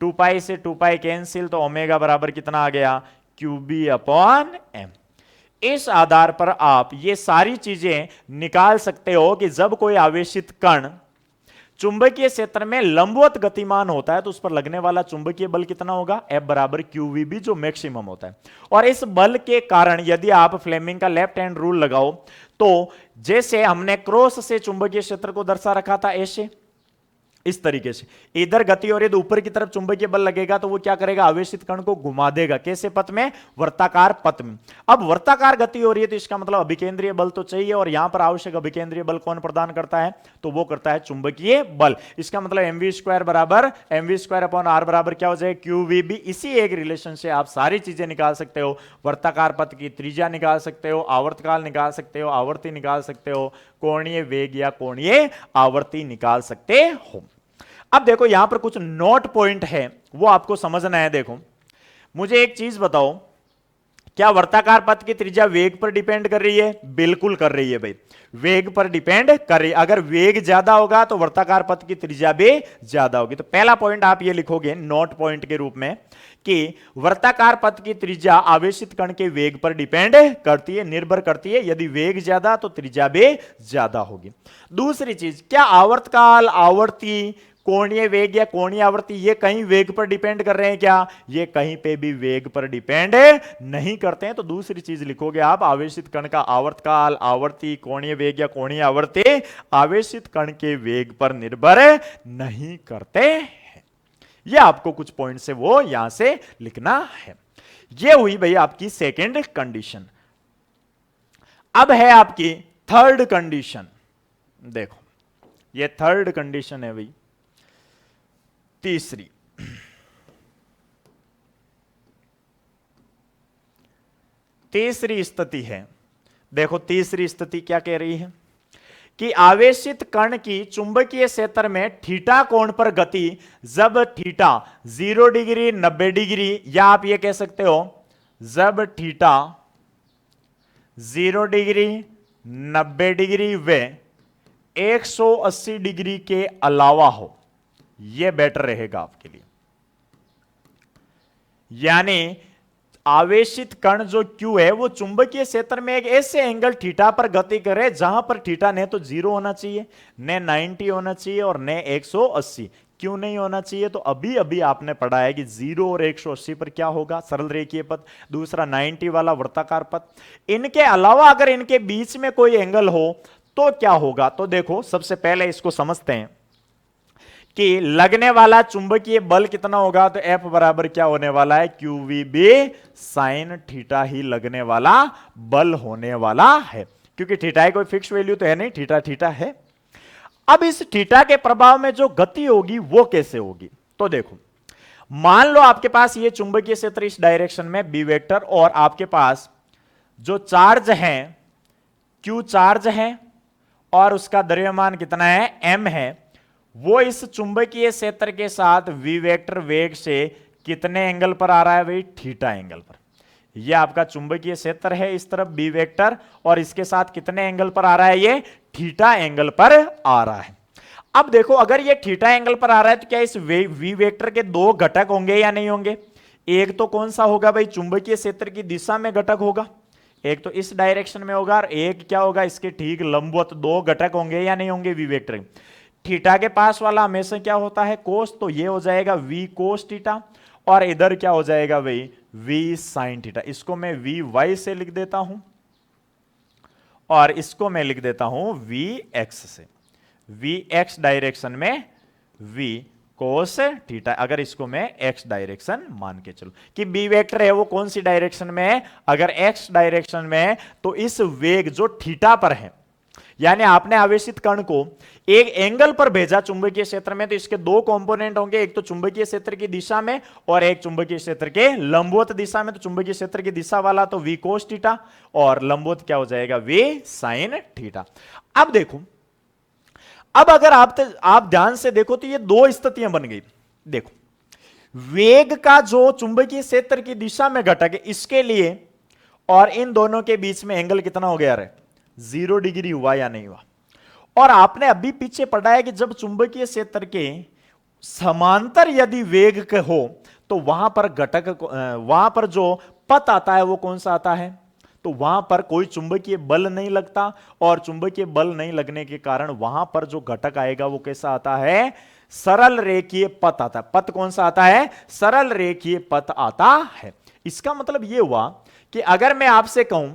2 पाई से 2 पाई कैंसिल, तो ओमेगा बराबर कितना आ गया क्यूब बी अपॉन एम। इस आधार पर आप ये सारी चीजें निकाल सकते हो कि जब कोई आवेशित कण चुंबकीय क्षेत्र में लंबवत गतिमान होता है तो उस पर लगने वाला चुंबकीय बल कितना होगा, F बराबर QVB, जो मैक्सिमम होता है। और इस बल के कारण यदि आप फ्लेमिंग का लेफ्ट हैंड रूल लगाओ तो जैसे हमने क्रॉस से चुंबकीय क्षेत्र को दर्शा रखा था, ऐसे इस तरीके से इधर गति हो रही है तो ऊपर की तरफ चुंबकीय बल लगेगा तो वो क्या करेगा, आवेशित कण को घुमा देगा, कैसे पथ में, वर्ताकार पथ में। अब वर्ताकार गति हो रही है तो इसका मतलब अभिकेंद्रीय बल तो चाहिए, और यहां पर आवश्यक अभिकेंद्रीय बल कौन प्रदान करता है, तो वो करता है चुंबकीय बल। इसका मतलब mv² बराबर mv² अपॉन r बराबर क्या हो जाए QVB। इसी एक रिलेशन से आप सारी चीजें निकाल सकते हो, वर्ताकार पथ की त्रिज्या निकाल सकते हो, आवर्तकाल निकाल सकते हो, आवर्ती निकाल सकते हो, कोणीय वेग या कोणीय आवर्ती निकाल सकते हो। अब देखो यहां पर कुछ नोट पॉइंट है, वो आपको समझना है। देखो मुझे एक चीज बताओ, क्या वर्ताकार पथ की त्रिज्या वेग पर डिपेंड कर रही है, बिल्कुल कर रही है भाई, वेग पर डिपेंड कर रही है। अगर वेग ज्यादा होगा तो वर्ताकार पथ की त्रिज्या भी ज्यादा होगी। तो पहला पॉइंट आप ये लिखोगे नोट पॉइंट के रूप में कि वर्ताकार पथ की त्रिज्या आवेशित कण के वेग पर डिपेंड करती है, निर्भर करती है। यदि वेग ज्यादा तो त्रिज्या भी ज्यादा होगी। दूसरी चीज, क्या आवर्तकाल, आवर्ती, कोणीय वेग या कोणीय आवर्ती ये कहीं वेग पर डिपेंड कर रहे हैं क्या, ये कहीं पे भी वेग पर डिपेंड नहीं करते हैं। तो दूसरी चीज लिखोगे आप, आवेशित कण का आवर्तकाल, आवर्ती, कोणीय वेग या कोणीय आवर्ती आवेशित कण के वेग पर निर्भर नहीं करते हैं। ये आपको कुछ पॉइंट से वो यहां से लिखना है। ये हुई भाई आपकी सेकेंड कंडीशन। अब है आपकी थर्ड कंडीशन। देखो ये थर्ड कंडीशन है भाई, तीसरी स्थिति है। देखो तीसरी स्थिति क्या कह रही है कि आवेशित कण की चुंबकीय क्षेत्र में थीटा कोण पर गति जब थीटा 0 डिग्री 90 डिग्री, या आप ये कह सकते हो जब थीटा 0 डिग्री 90 डिग्री व 180 डिग्री के अलावा हो, यह बेटर रहेगा आपके लिए। यानी आवेशित कण जो Q है वो चुंबकीय क्षेत्र में एक ऐसे एंगल थीटा पर गति करे जहां पर थीटा ने तो 0 होना चाहिए, ने 90 होना चाहिए और ने 180। क्यों नहीं होना चाहिए, तो अभी अभी आपने पढ़ा है कि 0 और 180 पर क्या होगा, सरल रेखीय पथ, दूसरा 90 वाला वर्ताकार पथ। इनके अलावा अगर इनके बीच में कोई एंगल हो तो क्या होगा। तो देखो सबसे पहले इसको समझते हैं कि लगने वाला चुंबकीय बल कितना होगा, तो F बराबर क्या होने वाला है QVB साइन थीटा ही लगने वाला बल होने वाला है, क्योंकि थीटा कोई फिक्स वैल्यू तो है नहीं, थीटा थीटा है। अब इस थीटा के प्रभाव में जो गति होगी वो कैसे होगी, तो देखो मान लो आपके पास ये चुंबकीय क्षेत्र इस डायरेक्शन में बी वेक्टर, और आपके पास जो चार्ज है Q चार्ज है और उसका द्रव्यमान कितना है M है, वो इस चुंबकीय क्षेत्र के साथ v वेक्टर वेग से कितने एंगल पर आ रहा है भाई, थीटा एंगल पर। ये आपका चुंबकीय क्षेत्र है इस तरफ b वेक्टर, और इसके साथ कितने एंगल पर आ रहा है, ये थीटा एंगल पर आ रहा है। अब देखो अगर ये थीटा एंगल पर आ रहा है तो क्या इस v वेक्टर के दो घटक होंगे या नहीं होंगे। एक तो कौन सा होगा भाई, चुंबकीय क्षेत्र की दिशा में घटक होगा, एक तो इस डायरेक्शन में होगा, और एक क्या होगा इसके ठीक लंबवत दो घटक होंगे या नहीं होंगे v वेक्टर। थीटा के पास वाला हमेशा क्या होता है कोस, तो ये हो जाएगा v कोस थीटा, और इधर क्या हो जाएगा भाई v साइन थीटा। इसको मैं v वाई से लिख देता हूं और इसको मैं लिख देता हूं v एक्स से, v एक्स डायरेक्शन में v कोस थीटा। अगर इसको मैं x डायरेक्शन मान के चलो कि b वेक्टर है वो कौन सी डायरेक्शन में है, अगर x डायरेक्शन में है तो इस वेग जो थीटा पर है, यानी आपने आवेशित कण को एक एंगल पर भेजा चुंबकीय क्षेत्र में, तो इसके दो कंपोनेंट होंगे, एक तो चुंबकीय क्षेत्र की दिशा में और एक चुंबकीय क्षेत्र के लंबवत दिशा में। तो चुंबकीय क्षेत्र की दिशा वाला तो v cos थीटा और लंबवत क्या हो जाएगा v sin थीटा। अब देखो, अब अगर आप ध्यान से देखो तो ये दो स्थितियां बन गई। देखो, वेग का जो चुंबकीय क्षेत्र की दिशा में घटक है इसके लिए और इन दोनों के बीच में एंगल कितना हो गया रे, 0 डिग्री हुआ या नहीं हुआ। और आपने अभी पीछे पढ़ा है कि जब चुंबकीय क्षेत्र के समांतर यदि वेग हो तो वहां पर घटक, वहां पर जो पथ आता है वो कौन सा आता है, तो वहां पर कोई चुंबकीय बल नहीं लगता और चुंबकीय बल नहीं लगने के कारण वहां पर जो घटक आएगा वो कैसा आता है, सरल रेखीय पथ आता है। पथ कौन सा आता है, सरल रेखीय पथ आता है। इसका मतलब यह हुआ कि अगर मैं आपसे कहूं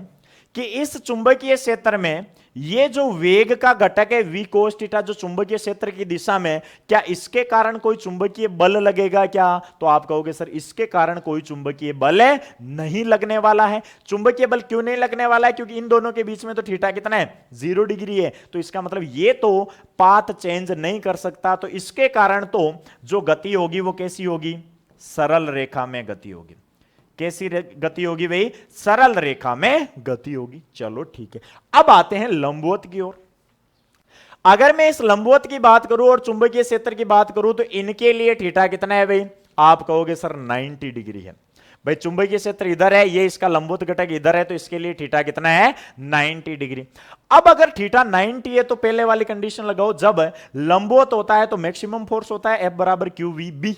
कि इस चुंबकीय क्षेत्र में ये जो वेग का घटक है v cos थीटा जो चुंबकीय क्षेत्र की दिशा में, क्या इसके कारण कोई चुंबकीय बल लगेगा क्या, तो आप कहोगे सर इसके कारण कोई चुंबकीय बल नहीं लगने वाला है। चुंबकीय बल क्यों नहीं लगने वाला है, क्योंकि इन दोनों के बीच में तो थीटा कितना है, 0 डिग्री है। तो इसका मतलब ये तो पाथ चेंज नहीं कर सकता, तो इसके कारण तो जो गति होगी वो कैसी होगी, सरल रेखा में गति होगी। कैसी गति होगी भाई, सरल रेखा में गति होगी। चलो ठीक है, अब आते हैं लंबवत की ओर। अगर मैं इस लंबवत की बात करूं और चुंबकीय क्षेत्र की बात करूं तो इनके लिए थीटा कितना है भाई, आप कहोगे सर 90 डिग्री है। भाई चुंबकीय क्षेत्र इधर है, ये इसका लंबवत घटक इधर है, तो इसके लिए थीटा कितना है, 90 डिग्री। अब अगर थीटा 90 है तो पहले वाली कंडीशन लगाओ, जब लंबवत होता है तो मैक्सिमम फोर्स होता है F बराबर QVB,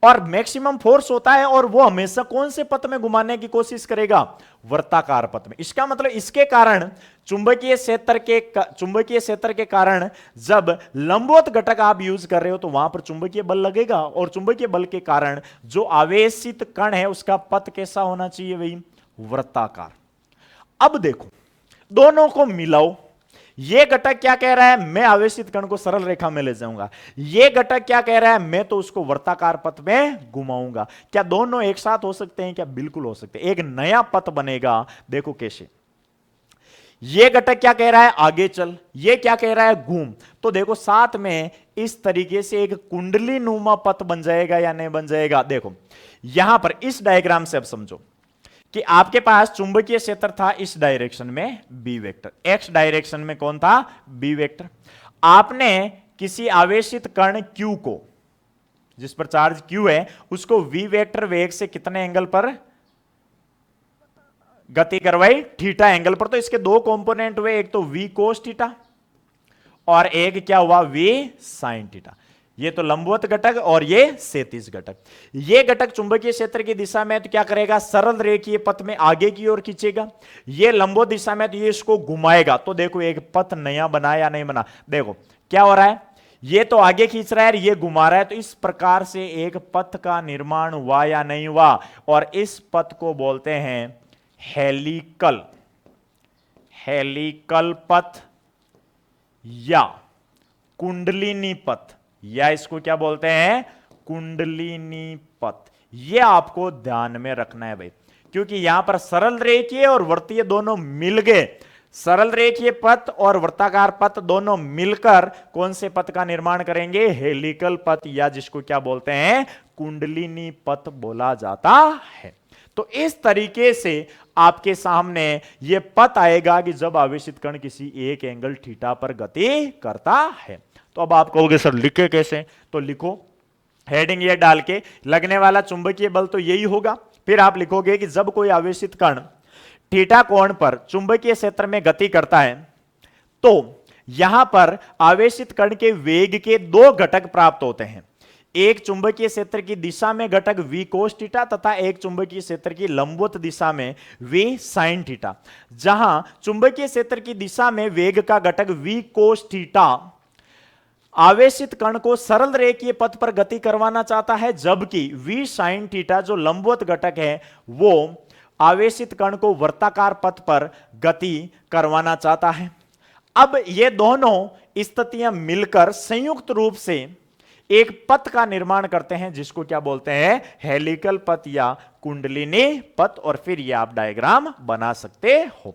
और मैक्सिमम फोर्स होता है और वो हमेशा कौन से पथ में घुमाने की कोशिश करेगा, वर्ताकार पथ में। इसका मतलब इसके कारण चुंबकीय क्षेत्र के कारण जब लंबवत घटक आप यूज कर रहे हो तो वहां पर चुंबकीय बल लगेगा, और चुंबकीय बल के कारण जो आवेशित कण है उसका पथ कैसा होना चाहिए भाई, वृत्ताकार। अब देखो, दोनों को मिलाओ। ये घटक क्या कह रहा है, मैं आवेशित कण को सरल रेखा में ले जाऊंगा। ये घटक क्या कह रहा है, मैं तो उसको वर्ताकार पथ में घुमाऊंगा। क्या दोनों एक साथ हो सकते हैं, क्या बिल्कुल हो सकते हैं। एक नया पथ बनेगा, देखो कैसे। ये घटक क्या कह रहा है, आगे चल, ये क्या कह रहा है, घूम। तो देखो साथ में इस तरीके से एक कुंडली नुमा पथ बन जाएगा या नहीं बन जाएगा। देखो यहां पर इस डायग्राम से अब समझो कि आपके पास चुंबकीय क्षेत्र था इस डायरेक्शन में बी वेक्टर, एक्स डायरेक्शन में कौन था, बी वेक्टर। आपने किसी आवेशित कण Q को, जिस पर चार्ज Q है, उसको v वेक्टर वेग से कितने एंगल पर गति करवाई, थीटा एंगल पर। तो इसके दो कंपोनेंट हुए, एक तो v cos थीटा और एक क्या हुआ, v sin थीटा। ये तो लंबवत घटक और ये क्षैतिज घटक। ये घटक चुंबकीय क्षेत्र की दिशा में तो क्या करेगा, सरल रेखीय पथ में आगे की ओर खींचेगा। ये लंबवत दिशा में तो ये इसको घुमाएगा। तो देखो एक पथ नया बना या नहीं बना, देखो क्या हो रहा है, ये तो आगे खींच रहा है, ये घुमा रहा है। तो इस प्रकार से एक पथ का निर्माण हुआ या नहीं हुआ, और इस पथ को बोलते हैं हेलिकल, हेलिकल पथ या कुंडलिनी पथ, या इसको क्या बोलते हैं, कुंडलिनी पथ। ये आपको ध्यान में रखना है भाई, क्योंकि यहां पर सरल रेखीय और वृत्तीय दोनों मिल गए। सरल रेखीय पथ और वृत्ताकार पथ दोनों मिलकर कौन से पथ का निर्माण करेंगे, हेलिकल पथ, या जिसको क्या बोलते हैं, कुंडलिनी पथ बोला जाता है। तो इस तरीके से आपके सामने यह पथ आएगा कि जब आवेशित कण किसी एक एंगल थीटा पर गति करता है। तो अब आप कहोगे सर लिखे कैसे, तो लिखो हेडिंग ये डाल के, लगने वाला चुंबकीय बल तो यही होगा। फिर आप लिखोगे कि जब कोई आवेशित कण थीटा कोण पर चुंबकीय क्षेत्र में गति करता है तो यहां पर आवेशित कण के वेग के दो घटक प्राप्त होते हैं। एक चुंबकीय क्षेत्र की दिशा में घटक v cos थीटा तथा एक चुंबकीय क्षेत्र की लंबवत दिशा में v sin थीटा। जहां चुंबकीय क्षेत्र की दिशा में वेग का घटक v cos थीटा आवेशित कण को सरल रेखीय पथ पर गति करवाना चाहता है, जबकि v sin थीटा जो लंबवत घटक है वो आवेशित कण को वर्ताकार पथ पर गति करवाना चाहता है। अब ये दोनों स्थितियां मिलकर संयुक्त रूप से एक पथ का निर्माण करते हैं, जिसको क्या बोलते हैं, हेलिकल पथ या कुंडलिनी पथ। और फिर ये आप डायग्राम बना सकते हो।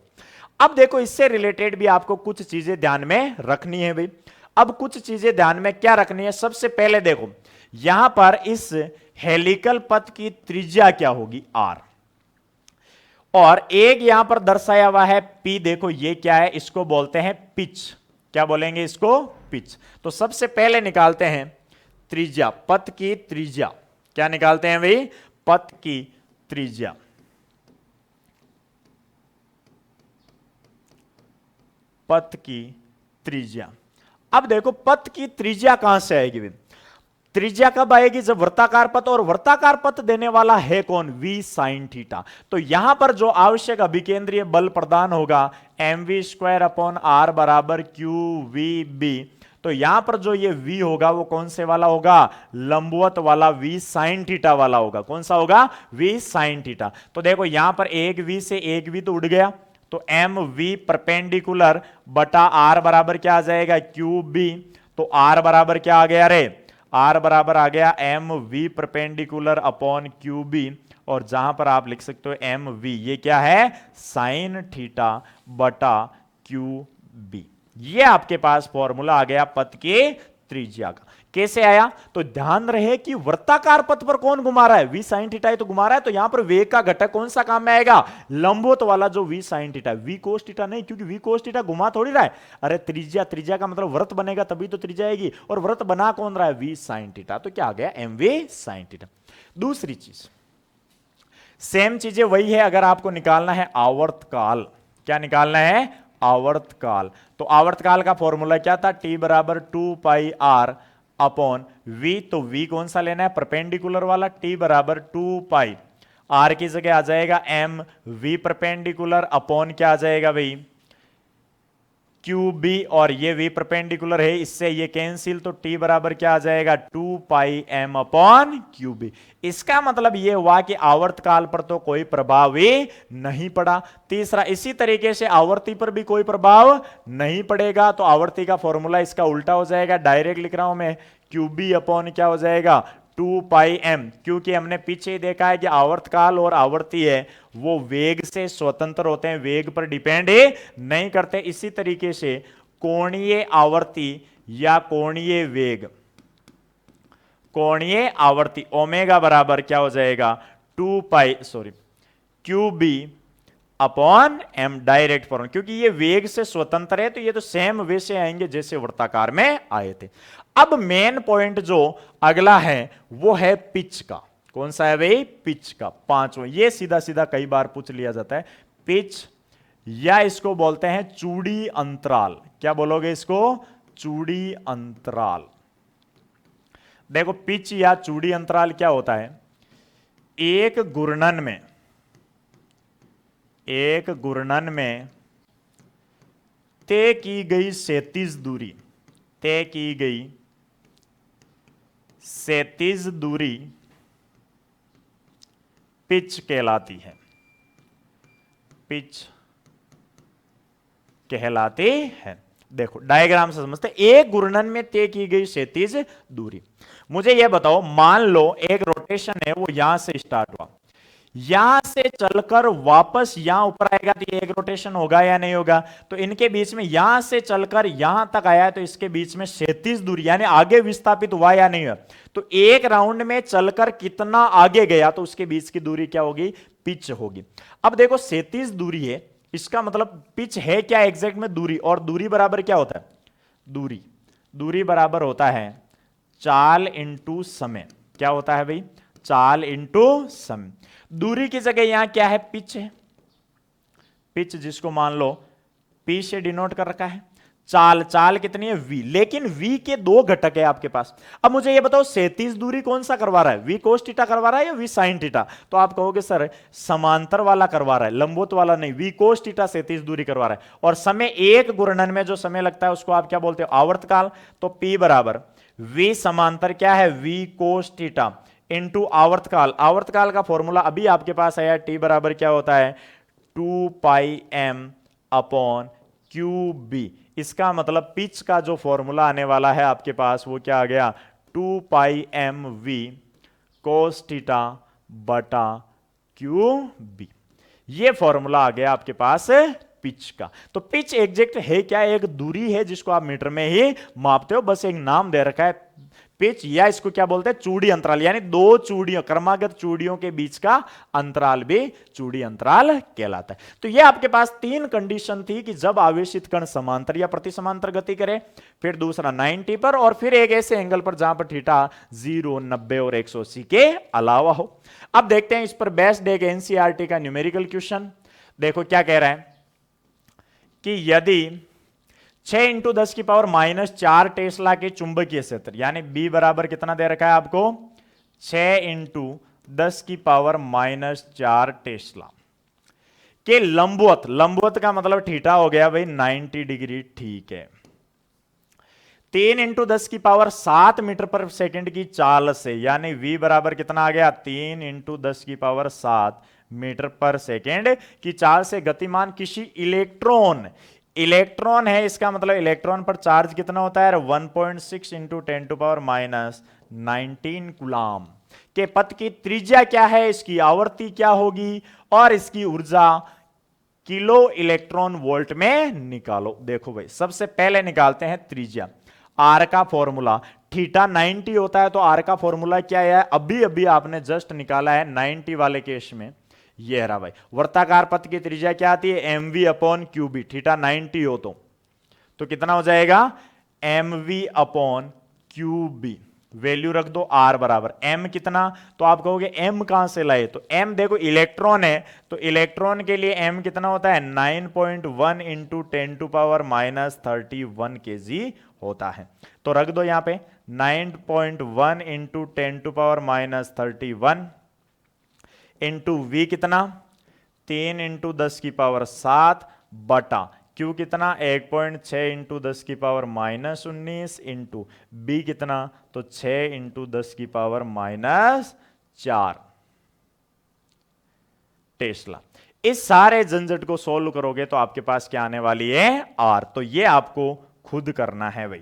अब देखो इससे रिलेटेड भी आपको कुछ चीजें ध्यान में रखनी है भाई। अब कुछ चीजें ध्यान में क्या रखनी है, सबसे पहले देखो यहां पर इस हेलिकल पथ की त्रिज्या क्या होगी, आर, और एक यहां पर दर्शाया हुआ है पी। देखो ये क्या है, इसको बोलते हैं पिच। क्या बोलेंगे इसको, पिच। तो सबसे पहले निकालते हैं त्रिज्या, पथ की त्रिज्या। क्या निकालते हैं भाई, पथ की त्रिज्या। पथ की त्रिज्या। अब देखो पथ की त्रिज्या कहां से आएगी भाई, त्रिज्या कब आएगी, जब वृत्ताकार पथ, और वृत्ताकार पथ देने वाला है कौन, v sin थीटा। तो यहां पर जो आवश्यक अभिकेंद्रीय बल प्रदान होगा mv² बराबर क्यू वी बी। तो यहां पर जो ये v होगा वो कौन से वाला होगा, लंबवत वाला v sin थीटा वाला होगा। कौन सा होगा, v sin थीटा। तो देखो यहां पर एक v से एक v तो उड़ गया, तो एम वी परपेंडिकुलर बटा आर बराबर क्या आ जाएगा, क्यूब बी। तो आर बराबर क्या आ गया रे, आर बराबर आ गया M V perpendicular upon Q B, और जहां पर आप लिख सकते हो एम वी, ये क्या है, साइन थीटा बटा क्यू बी। ये आपके पास फॉर्मूला आ गया पथ के त्रिज्या का। कैसे आया, तो ध्यान रहे कि वृत्ताकार पथ पर कौन घुमा रहा है, वी साइन थीटा ही तो घुमा रहा है। तो यहां पर वेग का घटक कौन सा काम में आएगा, लंबवत वाला जो V sine theta, V cos theta नहीं, क्योंकि वी कोस थीटा घुमा थोड़ी रहा है। अरे त्रिज्या, त्रिज्या का मतलब वृत्त बनेगा तभी तो त्रिज्या आएगी, और वृत्त बना कौन रहा है, वी साइन थीटा। तो क्या आ गया, एम वी साइन थीटा। दूसरी चीज, सेम चीजें वही है, अगर आपको निकालना है आवर्तकाल। क्या निकालना है, आवर्तकाल। तो आवर्तकाल का फॉर्मूला क्या था, टी बराबर 2 पाई आर अपॉन वी। तो वी कौन सा लेना है, परपेंडिकुलर वाला, टी बराबर 2 पाई, आर की जगह आ जाएगा एम वी परपेंडिकुलर अपॉन क्या आ जाएगा भाई, क्यू बी, और ये v परपेंडिकुलर है, इससे ये कैंसिल, तो t बराबर क्या आ जाएगा, 2 पाई m अपॉन क्यू बी। इसका मतलब ये हुआ कि आवर्तकाल पर तो कोई प्रभाव ही नहीं पड़ा। तीसरा, इसी तरीके से आवर्ती पर भी कोई प्रभाव नहीं पड़ेगा, तो आवर्ती का फॉर्मूला इसका उल्टा हो जाएगा, डायरेक्ट लिख रहा हूं मैं, क्यू बी अपॉन क्या हो जाएगा, 2 पाई m, क्योंकि हमने पीछे देखा है कि आवर्तकाल और आवर्ती है वो वेग से स्वतंत्र होते हैं, वेग पर डिपेंड नहीं करते। इसी तरीके से कोणीय आवर्ती या कोणीय वेग, कोणीय आवर्ती ओमेगा बराबर क्या हो जाएगा, 2 pi Q B upon M, direct formula, क्योंकि ये वेग से स्वतंत्र है, तो ये तो सेम वे से आएंगे जैसे वृत्ताकार में आए थे। अब मेन पॉइंट जो अगला है वो है पिच का। कौन सा है भाई, पिच का, पांचवा। ये सीधा सीधा कई बार पूछ लिया जाता है, पिच, या इसको बोलते हैं चूड़ी अंतराल। क्या बोलोगे इसको, चूड़ी अंतराल। देखो पिच या चूड़ी अंतराल क्या होता है, एक घूर्णन में तय की गई क्षैतिज दूरी, तय की गई क्षैतिज दूरी पिच कहलाती है, पिच कहलाती है। देखो डायग्राम से समझते, एक घूर्णन में तय की गई क्षैतिज दूरी। मुझे यह बताओ, मान लो एक रोटेशन है, वो यहां से स्टार्ट हुआ, यहां से चलकर वापस यहां ऊपर आएगा, तो ये एक रोटेशन होगा या नहीं होगा। तो इनके बीच में यहां से चलकर यहां तक आया, तो इसके बीच में क्षैतिज दूरी यानी आगे विस्थापित हुआ या नहीं हुआ। तो एक राउंड में चलकर कितना आगे गया, तो उसके बीच की दूरी क्या होगी, पिच होगी। अब देखो क्षैतिज दूरी है, इसका मतलब पिच है क्या, एग्जैक्ट में दूरी, और दूरी बराबर क्या होता है, दूरी बराबर होता है चाल इंटू समय। क्या होता है भाई, चाल इंटू समय। दूरी की जगह यहां क्या है, पिच है, पिच जिसको मान लो पी से डिनोट कर रखा है। चाल कितनी है, v, लेकिन v के दो घटक है आपके पास। अब मुझे ये बताओ क्षैतिज दूरी कौन सा करवा रहा है, v कोस थीटा करवा रहा है या v साइन थीटा। तो आप कहोगे सर समांतर वाला करवा रहा है, लंबवत वाला नहीं, v कोस थीटा क्षैतिज दूरी करवा रहा है। और समय, एक घूर्णन में जो समय लगता है उसको आप क्या बोलते हो, आवर्तकाल। तो p बराबर v समांतर क्या है, v कोस थीटा इंटू आवर्तकाल। आवर्तकाल का फॉर्मूला अभी आपके पास आया, t बराबर क्या होता है, 2 पाई m अपॉन क्यू बी। इसका मतलब पिच का जो फॉर्मूला आने वाला है आपके पास वो क्या आ गया, 2 पाई एम वी कोस थीटा बटा क्यू बी। ये फॉर्मूला आ गया आपके पास पिच का। तो पिच एग्जैक्ट है क्या? एक दूरी है जिसको आप मीटर में ही मापते हो, बस एक नाम दे रखा है पिच, या इसको क्या बोलते हैं? चूड़ी अंतराल, यानी दो चूड़ियों, क्रमागत चूड़ियों के बीच का अंतराल भी चूड़ी अंतराल कहलाता है। तो ये आपके पास तीन कंडीशन थी कि जब आवेशित कण समांतर या प्रति समांतर गति करे, फिर दूसरा 90 पर, और फिर एक ऐसे एंगल पर जहां पर थीटा 0, 90 और 180 के अलावा हो। अब देखते हैं इस पर बेस्ड एक एनसीईआरटी का न्यूमेरिकल क्वेश्चन। देखो क्या कह रहा है कि यदि 6 इंटू 10 की पावर -4 टेस्ला के चुंबकीय क्षेत्र, यानी B बराबर कितना दे रखा है आपको? 6 इंटू 10 की पावर -4 टेस्ला के लंबवत, लंबवत का मतलब थीटा हो गया भाई 90 डिग्री, ठीक है। 3 इंटू 10 की पावर 7 मीटर पर सेकंड की चाल से, यानी V बराबर कितना आ गया? 3 इंटू 10 की पावर 7 मीटर पर सेकेंड की चाल से गतिमान किसी इलेक्ट्रॉन, इलेक्ट्रॉन है इसका मतलब इलेक्ट्रॉन पर चार्ज कितना होता है? 1.6 इंटू 10 टू पावर -19 कूलाम के पथ की त्रिज्या क्या है, इसकी आवर्ती क्या होगी, और इसकी ऊर्जा किलो इलेक्ट्रॉन वोल्ट में निकालो। देखो भाई, सबसे पहले निकालते हैं त्रिज्या। आर का फॉर्मूला थीटा 90 होता है, तो आर का फॉर्मूला क्या है? अभी अभी आपने जस्ट निकाला है 90 वाले केस में, ये रहा भाई। वर्ताकार पथ की त्रिज्या क्या आती है? mv upon QB. थीटा 90 हो तो कितना हो जाएगा? mv upon QB. वैल्यू रख दो r बराबर m कितना, तो आप कहोगे m कहां से लाए? तो m देखो इलेक्ट्रॉन है, तो इलेक्ट्रॉन के लिए m कितना होता है? 9.1 इंटू 10 टू पावर -31 kg होता है। तो रख दो यहां पे 9.1 into 10 to power -31 into V कितना? 3 इंटू 10 की पावर 7 बटा क्यू कितना? 1.6 इंटू 10 की पावर -19 इंटू बी कितना? तो 6 इंटू 10 की पावर -4 टेस्ला। इस सारे झंझट को सोल्व करोगे तो आपके पास क्या आने वाली है? आर। तो ये आपको खुद करना है भाई।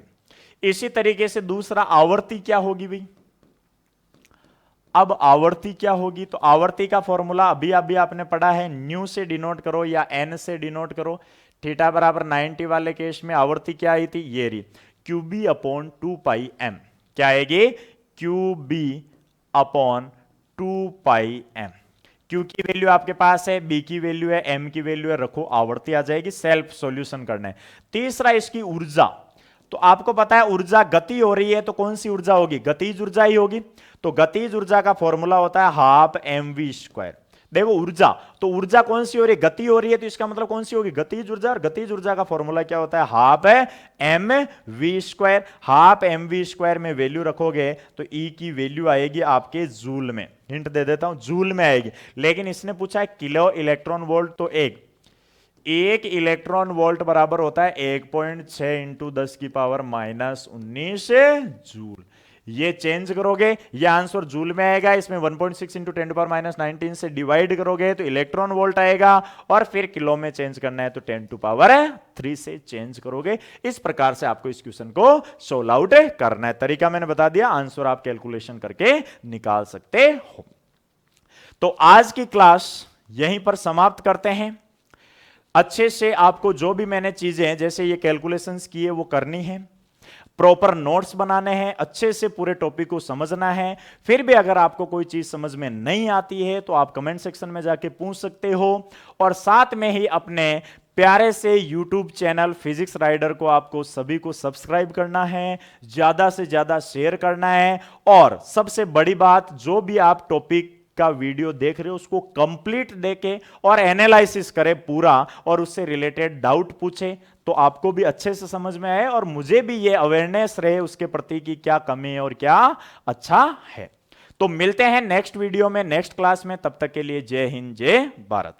इसी तरीके से दूसरा आवर्ती क्या होगी भाई? अब आवर्ती क्या होगी? तो आवर्ती का फॉर्मूला अभी अभी आपने पढ़ा है, न्यू से डिनोट करो या एन से डिनोट करो। थीटा बराबर 90 वाले केस में आवर्ती क्या आई थी? ये रही, क्यूबी अपॉन 2 पाई एम। क्या आएगी? क्यूबी अपॉन 2 पाई एम। क्यू की वैल्यू आपके पास है, बी की वैल्यू है, एम की वैल्यू है, रखो, आवर्ती आ जाएगी। सेल्फ सॉल्यूशन करना है। तीसरा इसकी ऊर्जा, तो आपको पता है ऊर्जा गति हो रही है तो कौन सी ऊर्जा होगी? गतिज ऊर्जा ही होगी। तो गतिज ऊर्जा का फॉर्मूला होता है हाफ mv²। देखो ऊर्जा, तो ऊर्जा कौन सी हो रही है? गति हो रही है, तो इसका मतलब कौन सी होगी? गतिज ऊर्जा। और गतिज ऊर्जा का फॉर्मूला क्या होता है? Half mv²। हाफ mv² में वैल्यू रखोगे तो E की वैल्यू आएगी आपके जूल में। हिंट दे देता हूं, जूल में आएगी। लेकिन इसने पूछा है किलो इलेक्ट्रॉन वोल्ट, तो एक इलेक्ट्रॉन वोल्ट बराबर होता है 1.6 इंटू 10 की पावर -19 जूल। ये चेंज करोगे, ये आंसर जूल में आएगा। इसमें 1.6 इंटू 10 पावर -19 से डिवाइड करोगे तो इलेक्ट्रॉन वोल्ट आएगा, और फिर किलो में चेंज करना है तो 10 टू पावर 3 से चेंज करोगे। इस प्रकार से आपको इस क्वेश्चन को सोल्व आउट करना है। तरीका मैंने बता दिया, आंसर आप कैलकुलेशन करके निकाल सकते हो। तो आज की क्लास यहीं पर समाप्त करते हैं। अच्छे से आपको जो भी मैंने चीजें जैसे ये कैलकुलेशंस किए वो करनी है, प्रॉपर नोट्स बनाने हैं, अच्छे से पूरे टॉपिक को समझना है। फिर भी अगर आपको कोई चीज समझ में नहीं आती है तो आप कमेंट सेक्शन में जाके पूछ सकते हो। और साथ में ही अपने प्यारे से YouTube चैनल फिजिक्स राइडर को आपको सभी को सब्सक्राइब करना है, ज्यादा से ज्यादा शेयर करना है। और सबसे बड़ी बात, जो भी आप टॉपिक का वीडियो देख रहे हो उसको कंप्लीट देखे और एनालिसिस करें पूरा, और उससे रिलेटेड डाउट पूछे तो आपको भी अच्छे से समझ में आए और मुझे भी ये अवेयरनेस रहे उसके प्रति कि क्या कमी है और क्या अच्छा है। तो मिलते हैं नेक्स्ट वीडियो में, नेक्स्ट क्लास में। तब तक के लिए जय हिंद, जय भारत।